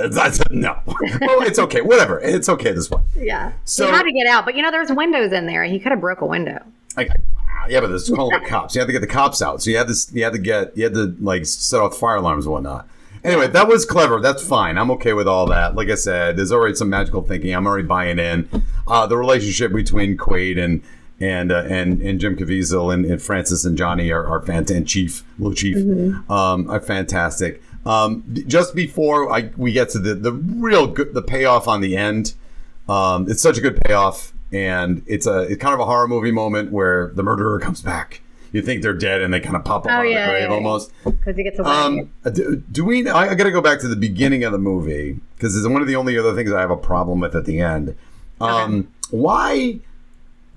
it's okay. Whatever. It's okay this way. Yeah. So he had to get out. But, there's windows in there. He could have broke a window. Yeah, but there's calling the cops. You had to get the cops out. So you had to like set off fire alarms and whatnot. Anyway, that was clever. That's fine. I'm okay with all that. Like I said, there's already some magical thinking. I'm already buying in. The relationship between Quaid and Jim Caviezel and Francis and Johnny are fantastic. Little Chief, are fantastic. Just before we get to the real good, the payoff on the end, it's such a good payoff, and it's kind of a horror movie moment where the murderer comes back. You think they're dead, and they kind of pop up out of the grave almost. Because he gets away. I got to go back to the beginning of the movie because it's one of the only other things I have a problem with at the end. Why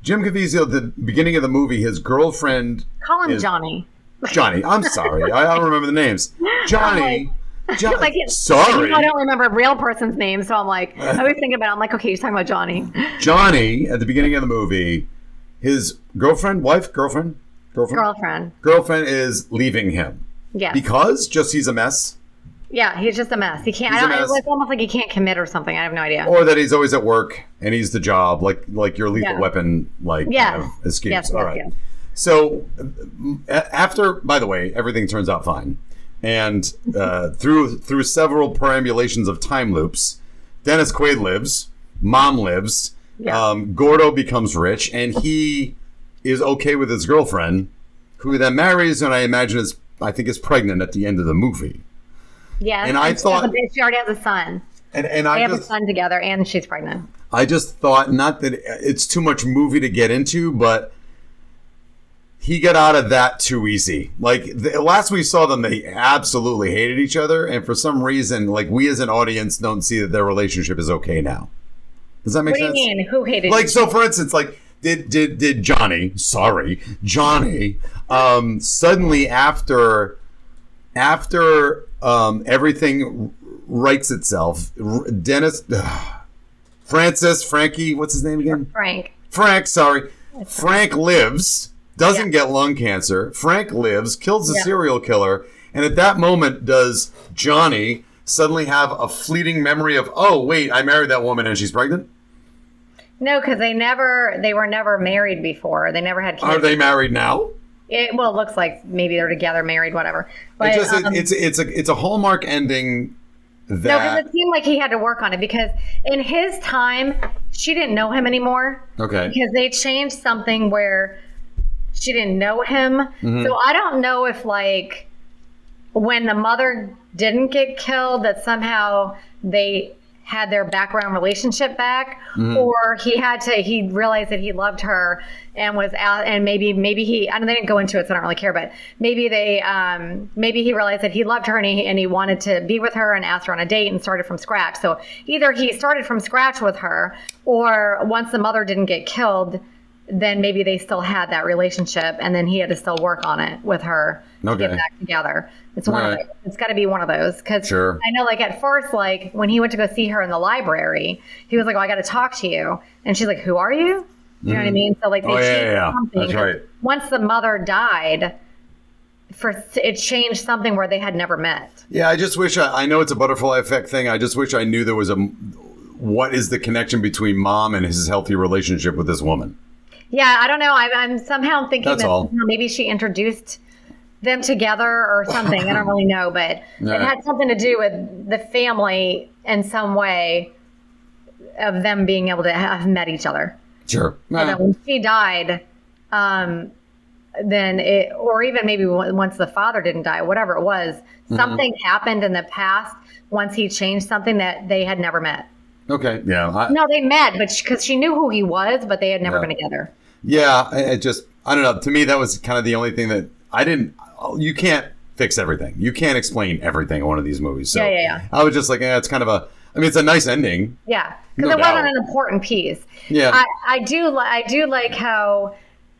Jim Caviezel at the beginning of the movie, his girlfriend? Call him Johnny. Johnny. I'm sorry, I don't remember the names. Johnny. Sorry. I don't remember a real person's name, so I'm like, I always think about it. I'm like, okay, he's talking about Johnny. Johnny at the beginning of the movie, his girlfriend is leaving him. Yeah. Because he's a mess. Yeah, he's just a mess. He can't. It's almost like he can't commit or something. I have no idea. Or that he's always at work and he's the job, like your Lethal Weapon, kind of escapes. Yes, all right. Yes. So after, by the way, everything turns out fine, and through several perambulations of time loops, Dennis Quaid lives, Mom lives, Gordo becomes rich, and he is okay with his girlfriend, who he then marries, and I imagine is pregnant at the end of the movie. Yeah, and I thought she already has a son. And they have a son together, and she's pregnant. I just thought, not that it's too much movie to get into, but he got out of that too easy. Like last we saw them, they absolutely hated each other, and for some reason, like we as an audience don't see that their relationship is okay now. Does that make sense? What do you mean? Who hated? Like, so for instance, like. Did Johnny suddenly after everything rights itself, Frankie, what's his name again? Frank, sorry. Frank lives, doesn't get lung cancer. Frank lives, kills the serial killer, and at that moment does Johnny suddenly have a fleeting memory of, oh wait, I married that woman and she's pregnant? No, because they were never married before. They never had kids. Are they married now? It looks like maybe they're together, married, whatever. But it's a Hallmark ending. No, because it seemed like he had to work on it because in his time she didn't know him anymore. Okay. Because they changed something where she didn't know him. Mm-hmm. So I don't know if like when the mother didn't get killed that somehow they had their background relationship back, or he realized that he loved her and was out, and maybe he, I don't, they didn't go into it, so I don't really care, but maybe he realized that he loved her and he wanted to be with her and asked her on a date and started from scratch. So either he started from scratch with her, or once the mother didn't get killed, then maybe they still had that relationship, and then he had to still work on it with her to get back together. It's one of those. It's got to be one of those, because I know, like, at first, like, when he went to go see her in the library, he was like, "Oh, I got to talk to you," and she's like, "Who are you?" You know what I mean? So, like, they changed something. That's right. Once the mother died, it changed something where they had never met. Yeah, I just wish I know it's a butterfly effect thing. I just wish I knew there was what is the connection between mom and his healthy relationship with this woman. Yeah, I don't know. I'm somehow thinking That's all. Maybe she introduced them together or something. I don't really know, but it had something to do with the family in some way of them being able to have met each other. Sure. And then when she died, then or even maybe once the father didn't die, whatever it was, something happened in the past once he changed something that they had never met. Okay. Yeah. No, they met, but because she knew who he was, but they had never been together. Yeah. I don't know. To me, that was kind of the only thing that you can't fix everything. You can't explain everything in one of these movies. So I was just like, it's kind of it's a nice ending. Yeah. Because it wasn't an important piece. Yeah. I do like how,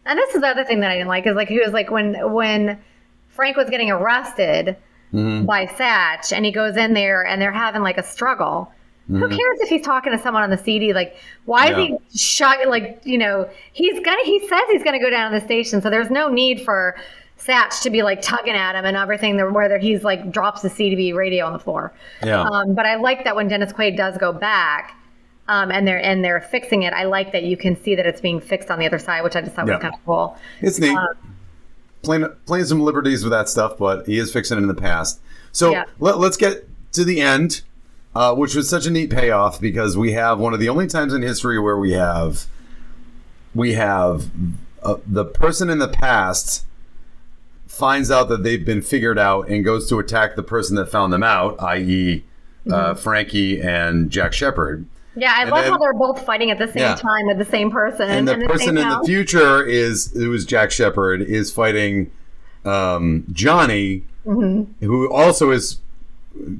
and this is the other thing that I didn't like, is like, he was like, when Frank was getting arrested by Satch, and he goes in there and they're having like a struggle. Who cares if he's talking to someone on the CD? Like, why is he shot? Like, he says he's gonna go down to the station, so there's no need for Satch to be like tugging at him and everything, whether he's like drops the CB radio on the floor. Yeah. But I like that when Dennis Quaid does go back, and they're fixing it. I like that you can see that it's being fixed on the other side, which I just thought was kind of cool. It's neat. Playing some liberties with that stuff, but he is fixing it in the past. So let's get to the end. Which was such a neat payoff, because we have one of the only times in history where we have the person in the past finds out that they've been figured out and goes to attack the person that found them out, i.e. Frankie and Jack Shepherd. Yeah, I love how they're both fighting at the same time with the same person. And the person in the future who's Jack Shepherd, is fighting Johnny, who also is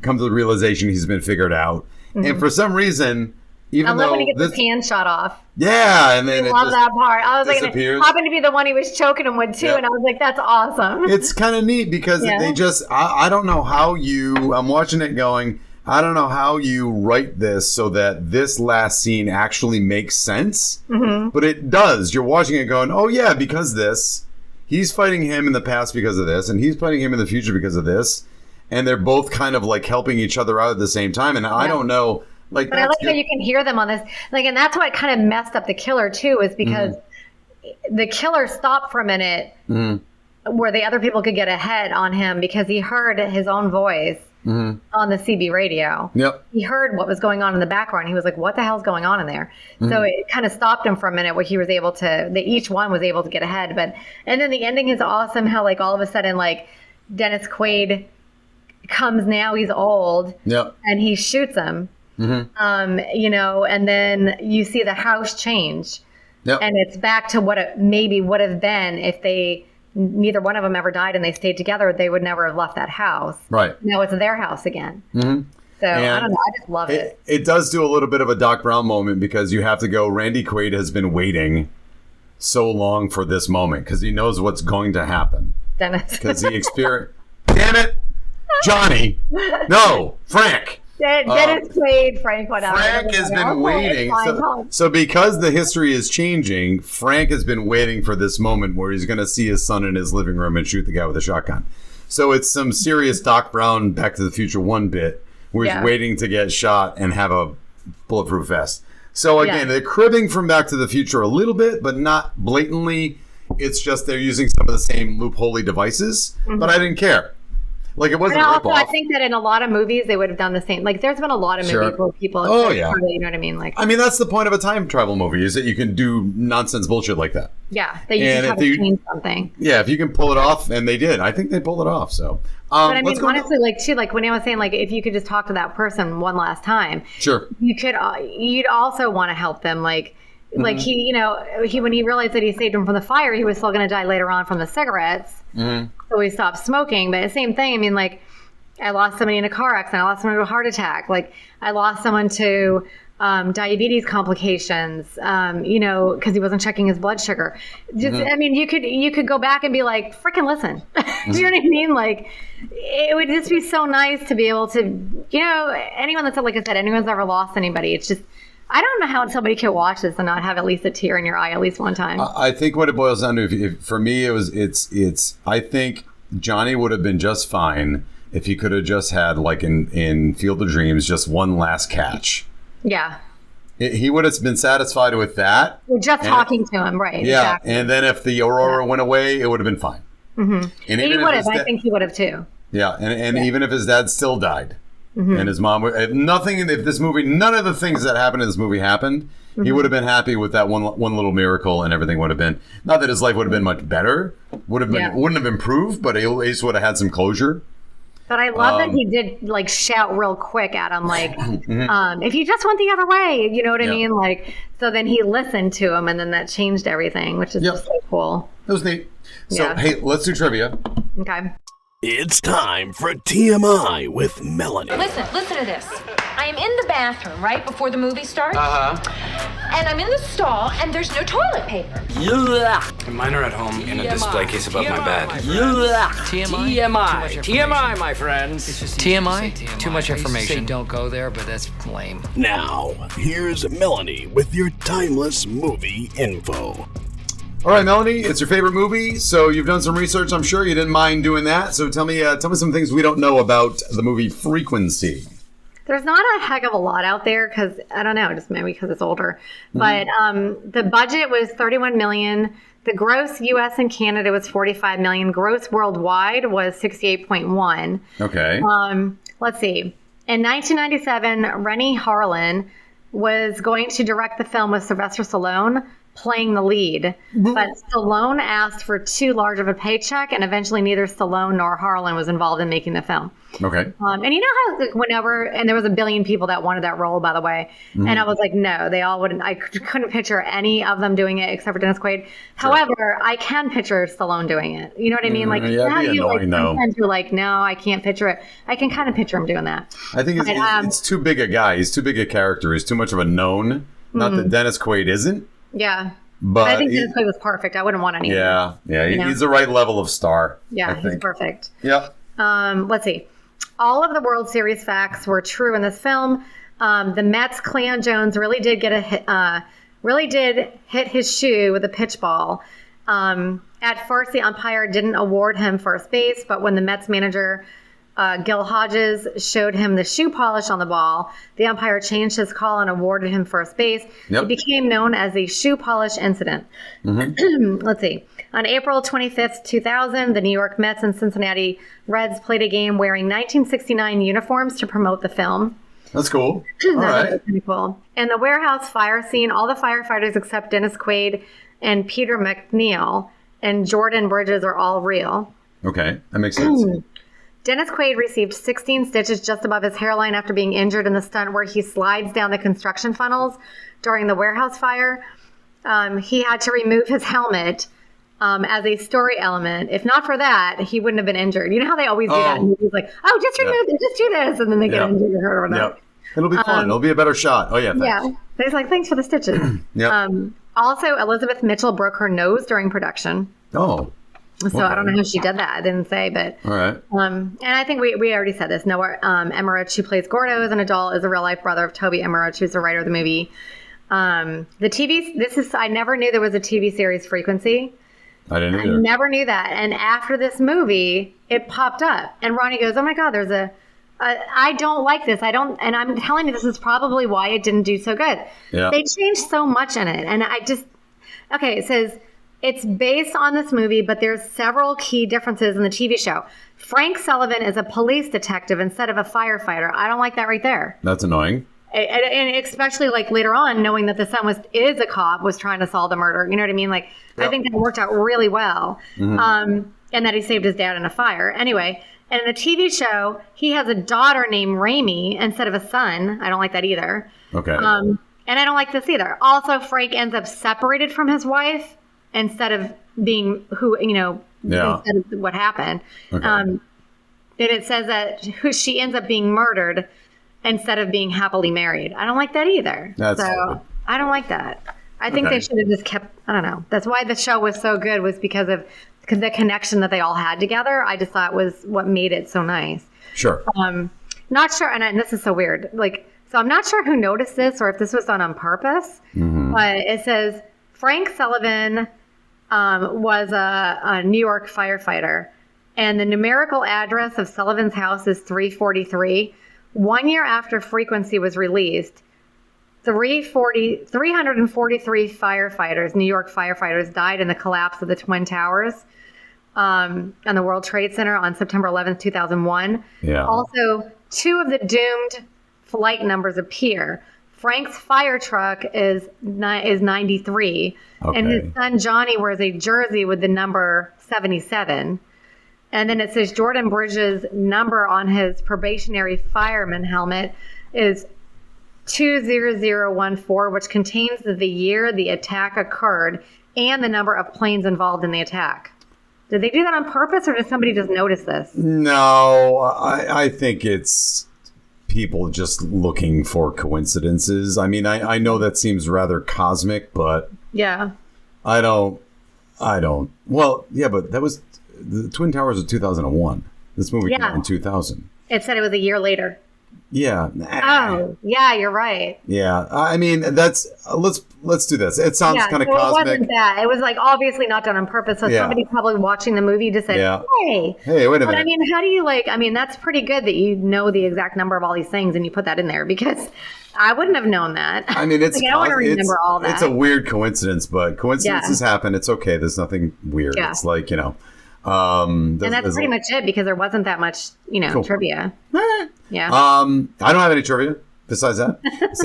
come to the realization he's been figured out. And for some reason, even though when he gets his hand shot off. Yeah, and then I love that part. I was like, disappears. it happened to be the one he was choking him with too, and I was like, that's awesome. It's kind of neat because they just, I don't know how I'm watching it going, I don't know how you write this so that this last scene actually makes sense, but it does. You're watching it going, oh yeah, because he's fighting him in the past because of this, and he's fighting him in the future because of this. And they're both kind of like helping each other out at the same time. And I don't know, like, but I like how you can hear them on this, like, and that's what kind of messed up the killer too, is because the killer stopped for a minute where the other people could get ahead on him, because he heard his own voice on the CB radio. Yep. He heard what was going on in the background. He was like, what the hell's going on in there? So it kind of stopped him for a minute where he was able to, each one was able to get ahead. And then the ending is awesome, how like all of a sudden, like, Dennis Quaid comes now, he's old, and he shoots him, and then you see the house change, and it's back to what it maybe would have been if neither one of them ever died and they stayed together. They would never have left that house. Right. Now it's their house again. So I don't know. I just love it. It does do a little bit of a Doc Brown moment, because you have to go, Randy Quaid has been waiting so long for this moment because he knows what's going to happen. Dennis. Because he experienced... Damn it! Johnny! No! Frank! Dennis Quaid, Frank, whatever. Frank has been waiting. So because the history is changing, Frank has been waiting for this moment where he's going to see his son in his living room and shoot the guy with a shotgun. So it's some serious Doc Brown Back to the Future 1 bit where he's waiting to get shot and have a bulletproof vest. So again, they're cribbing from Back to the Future a little bit, but not blatantly. It's just they're using some of the same loopholey devices, but I didn't care. Like, it wasn't a ripoff. I think that in a lot of movies they would have done the same. Like, there's been a lot of movies where people, you know what I mean? Like, I mean, that's the point of a time travel movie, is that you can do nonsense bullshit like that. Yeah, that you just have to change something. Yeah, if you can pull it off, and they did. I think they pulled it off. So, but I mean, honestly, like too, like when I was saying, like if you could just talk to that person one last time, you'd also want to help them, like. Like he when he realized that he saved him from the fire, he was still going to die later on from the cigarettes. So he stopped smoking. But the same thing. I mean, like, I lost somebody in a car accident. I lost someone to a heart attack. Like, I lost someone to diabetes complications, because he wasn't checking his blood sugar. I mean, you could go back and be like, freaking listen. Do you know what I mean? Like, it would just be so nice to be able to, anyone that's, like I said, anyone's ever lost anybody. It's just, I don't know how somebody can watch this and not have at least a tear in your eye at least one time. I think what it boils down to, for me, I think Johnny would have been just fine if he could have just had, like in Field of Dreams, just one last catch. Yeah. He would have been satisfied with that. We're just talking to him, right? Yeah. Exactly. And then if the Aurora went away, it would have been fine. Mm-hmm. And he would have. I think he would have too. Yeah. And even if his dad still died and his mom, if none of the things that happened in this movie happened, he would have been happy with that one little miracle, and everything would have been, not that his life would have been much better, wouldn't have improved, but at least would have had some closure. But I love that he did like shout real quick at him, like, if you just went the other way, you know what I mean? Like, so then he listened to him, and then that changed everything, which is just so cool. It was neat. So, hey, let's do trivia. Okay. It's time for TMI with Melanie. Listen to this. I am in the bathroom right before the movie starts. And I'm in the stall, and there's no toilet paper. And mine are at home in a display case above my bed. TMI, my friends. It's just TMI? Too much information. Say don't go there, but that's lame. Now, here's Melanie with your timeless movie info. All right, Melanie, it's your favorite movie, so you've done some research. I'm sure you didn't mind doing that. So tell me some things we don't know about the movie Frequency. There's not a heck of a lot out there because, I don't know, just maybe because it's older. But the budget was $31 million. The gross U.S. and Canada was $45 million. Gross worldwide was $68.1. Okay. Let's see. In 1997, Rennie Harlin was going to direct the film with Sylvester Stallone playing the lead. But Stallone asked for too large of a paycheck, and eventually neither Stallone nor Harlan was involved in making the film. Okay. And you know how whenever, and there was a billion people that wanted that role, by the way, and I was like, no, they all wouldn't. I couldn't picture any of them doing it except for Dennis Quaid. However, I can picture Stallone doing it. You know what I mean? Like, yeah, it'd be annoying, though. Sometimes you're like, no, I can't picture it. I can kind of picture him doing that. I think it's too big a guy. He's too big a character. He's too much of a known. Not that Dennis Quaid isn't. Yeah. But I think Dennis Quaid was perfect. I wouldn't want any. Yeah. He's the right level of star. Yeah, he's perfect. Yep. Let's see. All of the World Series facts were true in this film. The Mets' Cleon Jones really did hit his shoe with a pitch ball. At first, the umpire didn't award him first base, but when the Mets manager Gil Hodges showed him the shoe polish on the ball, the umpire changed his call and awarded him first base. It became known as the shoe polish incident. Let's see. On April 25th, 2000, the New York Mets and Cincinnati Reds played a game wearing 1969 uniforms to promote the film. That's cool. All right. That's pretty cool. In the warehouse fire scene, all the firefighters except Dennis Quaid and Peter McNeil and Jordan Bridges are all real. Okay, that makes sense. Dennis Quaid received 16 stitches just above his hairline after being injured in the stunt where he slides down the construction funnels during the warehouse fire. He had to remove his helmet as a story element. If not for that, he wouldn't have been injured. You know how they always do that? He's like, oh, just remove it, just do this. And then they get injured or hurt or whatever. It'll be fun. It'll be a better shot. Oh, yeah, thanks. Yeah. But he's like, thanks for the stitches. Also, Elizabeth Mitchell broke her nose during production. Oh. So I don't know how she did that. I didn't say, but all right. And I think we already said this. Noah Emmerich, who plays Gordo as an adult, is a real life brother of Toby Emmerich, who's the writer of the movie. I never knew there was a TV series Frequency. I didn't either. I never knew that. And after this movie, it popped up, and Ronnie goes, "Oh my God, there's I don't like this. And I'm telling you, this is probably why it didn't do so good. Yeah. They changed so much in it, and it says." It's based on this movie, but there's several key differences in the TV show. Frank Sullivan is a police detective instead of a firefighter. I don't like that right there. That's annoying. And especially like later on, knowing that the son is a cop, was trying to solve the murder. You know what I mean? Like, I think that worked out really well. And that he saved his dad in a fire. Anyway, and in the TV show, he has a daughter named Raimi instead of a son. I don't like that either. Okay. And I don't like this either. Also, Frank ends up separated from his wife instead of being instead of what happened. Okay. And it says that she ends up being murdered instead of being happily married. I don't like that either. That's so stupid. I don't like that. I think they should have just kept, I don't know. That's why the show was so good, was because of the connection that they all had together. I just thought was what made it so nice. Sure. Not sure, and this is so weird. So I'm not sure who noticed this or if this was done on purpose, but it says Frank Sullivan was a New York firefighter, and the numerical address of Sullivan's house is 343. 1 year after Frequency was released, 343 firefighters, New York firefighters, died in the collapse of the Twin Towers on the World Trade Center on September 11th, 2001. Yeah. Also, 2 of the doomed flight numbers appear. Frank's fire truck is 93, and his son Johnny wears a jersey with the number 77. And then it says Jordan Bridges' number on his probationary fireman helmet is 20014, which contains the year the attack occurred and the number of planes involved in the attack. Did they do that on purpose, or did somebody just notice this? No, I think it's people just looking for coincidences. I mean, I know that seems rather cosmic, but Yeah. I don't. Well, yeah, but that was the Twin Towers of 2001. This movie came out in 2000. It said it was a year later. Yeah. Oh, yeah, you're right. Yeah. I mean, that's let's do this. It sounds kind of so cosmic. It wasn't that. It was obviously not done on purpose. So somebody probably watching the movie just said, hey, wait a minute. But I mean, how do you that's pretty good that you know the exact number of all these things and you put that in there, because I wouldn't have known that. I mean, it's I don't want to remember all that. It's a weird coincidence, but coincidences happen. It's okay. There's nothing weird. Yeah. It's like, and that's pretty much it, because there wasn't that much, trivia. Yeah. I don't have any trivia besides that,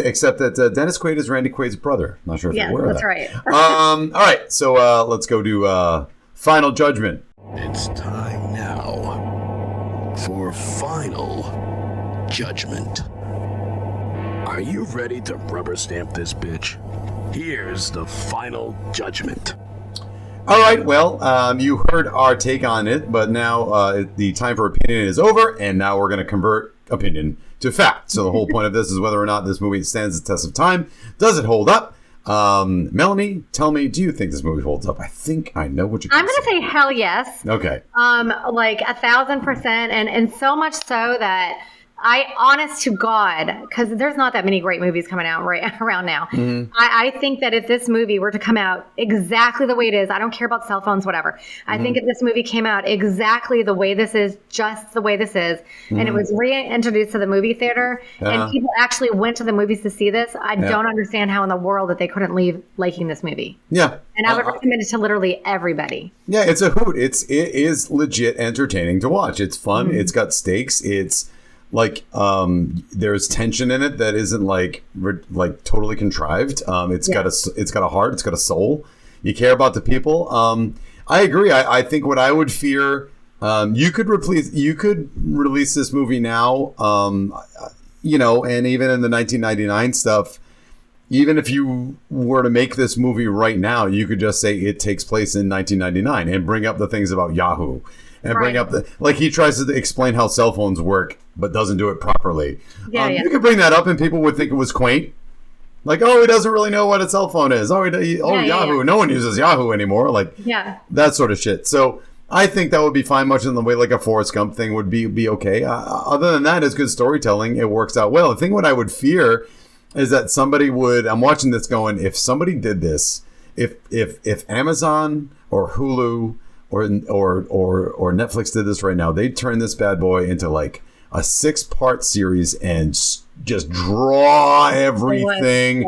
except that Dennis Quaid is Randy Quaid's brother. Not sure if you're aware of that. That's right. All right. So let's go to Final Judgment. It's time now for Final Judgment. Are you ready to rubber stamp this bitch? Here's the Final Judgment. All right, well, you heard our take on it, but now the time for opinion is over, and now we're going to convert opinion to fact. So the whole point of this is whether or not this movie stands the test of time. Does it hold up? Melanie, tell me, do you think this movie holds up? I think I know what you're going to say. I'm going to say hell yes. Okay. 1,000%, and so much so that honest to God, because there's not that many great movies coming out right around now. Mm-hmm. I think that if this movie were to come out exactly the way it is, I don't care about cell phones, whatever. Mm-hmm. I think if this movie came out exactly the way this is, just the way this is, and it was reintroduced to the movie theater, and people actually went to the movies to see this, I don't understand how in the world that they couldn't leave liking this movie. Yeah. And I would recommend it to literally everybody. Yeah, it's a hoot. It is legit entertaining to watch. It's fun. Mm-hmm. It's got stakes. It's there's tension in it that isn't like totally contrived. It's got a heart. It's got a soul. You care about the people. I agree. I think what I would fear, you could release this movie now, and even in the 1999 stuff, even if you were to make this movie right now, you could just say it takes place in 1999 and bring up the things about Yahoo. And bring up he tries to explain how cell phones work, but doesn't do it properly. You could bring that up and people would think it was quaint. Like, he doesn't really know what a cell phone is. Yahoo. Yeah. No one uses Yahoo anymore. That sort of shit. So I think that would be fine, much in the way like a Forrest Gump thing would be okay. Other than that, it's good storytelling. It works out well. The thing what I would fear is that somebody would, I'm watching this going, if somebody did this, if Amazon or Hulu or Netflix did this right now, they'd turn this bad boy into like a 6-part series and just draw everything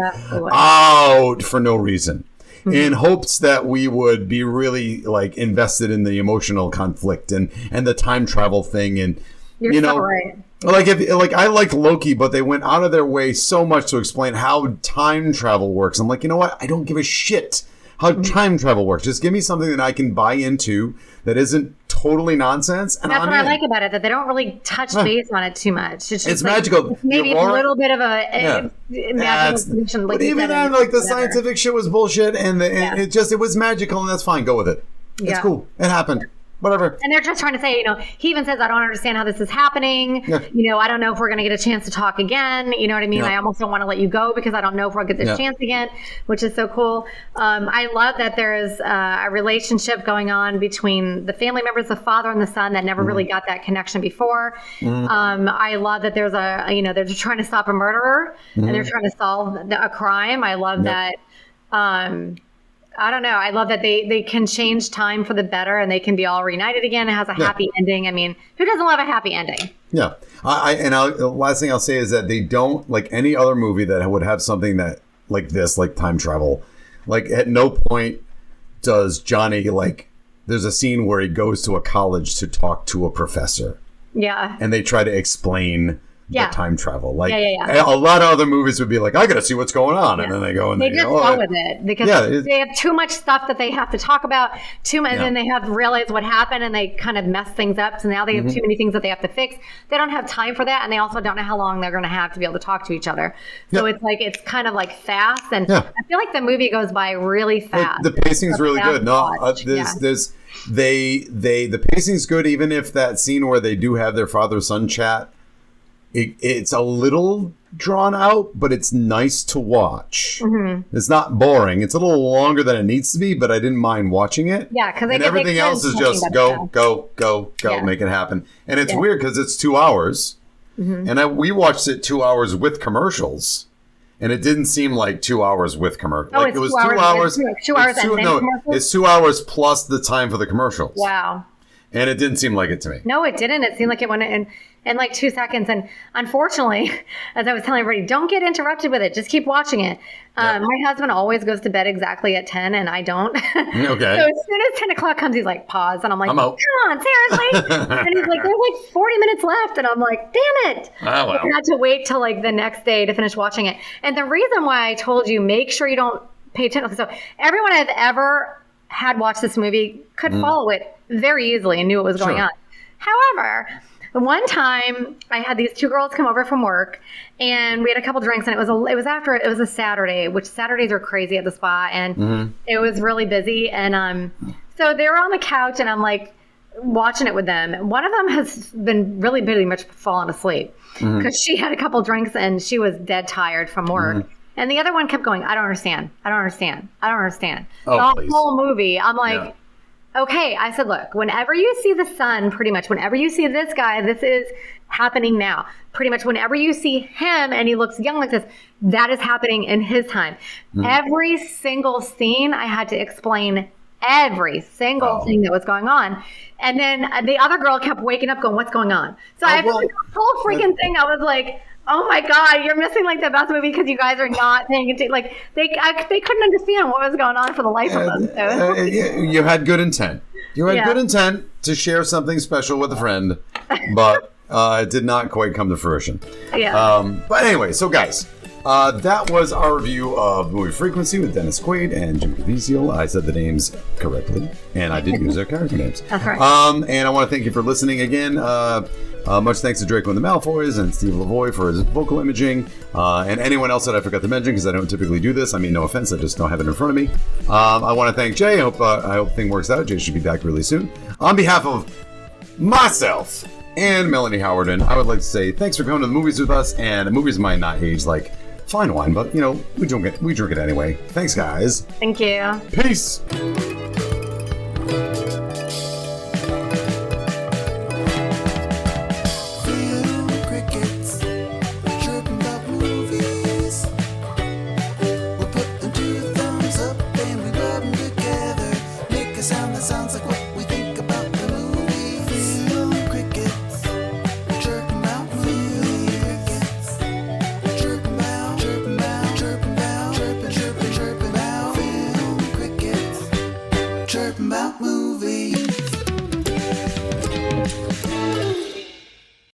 out for no reason, in hopes that we would be really invested in the emotional conflict and the time travel thing. And You're so right. I liked Loki, but they went out of their way so much to explain how time travel works. I'm like, you know what? I don't give a shit how time travel works. Just give me something that I can buy into that isn't totally nonsense. And that's what I like about it, that they don't really touch base on it too much. It's just magical. Maybe a little bit of a imagination. But even then, the scientific shit was bullshit, and it was magical, and that's fine. Go with it. It's cool. It happened. whatever. And they're just trying to say, he even says, I don't understand how this is happening. Yeah. I don't know if we're going to get a chance to talk again. You know what I mean? Yeah. I almost don't want to let you go because I don't know if we'll get this chance again, which is so cool. I love that there's a relationship going on between the family members, the father and the son, that never really got that connection before. I love that there's they're just trying to stop a murderer and they're trying to solve a crime. I love that. I don't know. I love that they can change time for the better and they can be all reunited again. It has a happy ending. I mean, who doesn't love a happy ending? Yeah. The last thing I'll say is that they don't, like any other movie that would have something that like this, like time travel, like at no point does Johnny, there's a scene where he goes to a college to talk to a professor. Yeah. And they try to explain the time travel. A lot of other movies would be like, I got to see what's going on. And then they go and they just go with it because they have too much stuff that they have to talk about, and then they have to realize what happened and they kind of mess things up. So now they have too many things that they have to fix. They don't have time for that. And they also don't know how long they're going to have to be able to talk to each other. So it's kind of like fast. And I feel like the movie goes by really fast. The pacing's really good. The pacing's good, even if that scene where they do have their father-son chat, it's a little drawn out, but it's nice to watch. It's not boring. It's a little longer than it needs to be, but I didn't mind watching it. Yeah, because everything else is just go, make it happen. And it's weird because it's 2 hours, and we watched it 2 hours with commercials, and it didn't seem like 2 hours with commercials. It was 2 hours. 2 hours and then commercials? It's 2 hours plus the time for the commercials. Wow. And it didn't seem like it to me. No, it didn't. It seemed like it went in like 2 seconds. And unfortunately, as I was telling everybody, don't get interrupted with it. Just keep watching it. My husband always goes to bed exactly at 10 and I don't. Okay. So as soon as 10 o'clock comes, he's like, pause. And I'm like, come on, seriously? And he's like, there's 40 minutes left. And I'm like, damn it. Oh, wow. I had to wait till the next day to finish watching it. And the reason why I told you, make sure you don't pay attention. So everyone I've ever had watched this movie could follow it very easily and knew what was going on. However, one time I had these two girls come over from work and we had a couple drinks and it was a Saturday, which Saturdays are crazy at the spa, and it was really busy. And so they were on the couch and I'm like watching it with them. One of them has been really pretty much fallen asleep because she had a couple drinks and she was dead tired from work. And the other one kept going, I don't understand. I don't understand. I don't understand. The whole movie, I'm like, okay. I said, look, whenever you see the sun, pretty much, whenever you see this guy, this is happening now. Pretty much whenever you see him and he looks young like this, that is happening in his time. Every single scene, I had to explain every single thing that was going on. And then the other girl kept waking up going, what's going on? So I feel like the whole freaking thing, I was like, oh my God, you're missing the best movie because you guys are not paying attention. They couldn't understand what was going on for the life of them. So. You had good intent. You had good intent to share something special with a friend, but it did not quite come to fruition. But anyway, so guys, that was our review of Movie Frequency with Dennis Quaid and Jim Caviezel. I said the names correctly, and I did use their character names. That's right. And I want to thank you for listening again. Much thanks to Draco and the Malfoys and Steve Lavoie for his vocal imaging, and anyone else that I forgot to mention because I don't typically do this. I mean, no offense, I just don't have it in front of me. I want to thank Jay. I hope thing works out. Jay should be back really soon. On behalf of myself and Melanie Howerton, I would like to say thanks for coming to the movies with us. And the movies might not age like fine wine, but we drink it anyway. Thanks, guys. Thank you. Peace.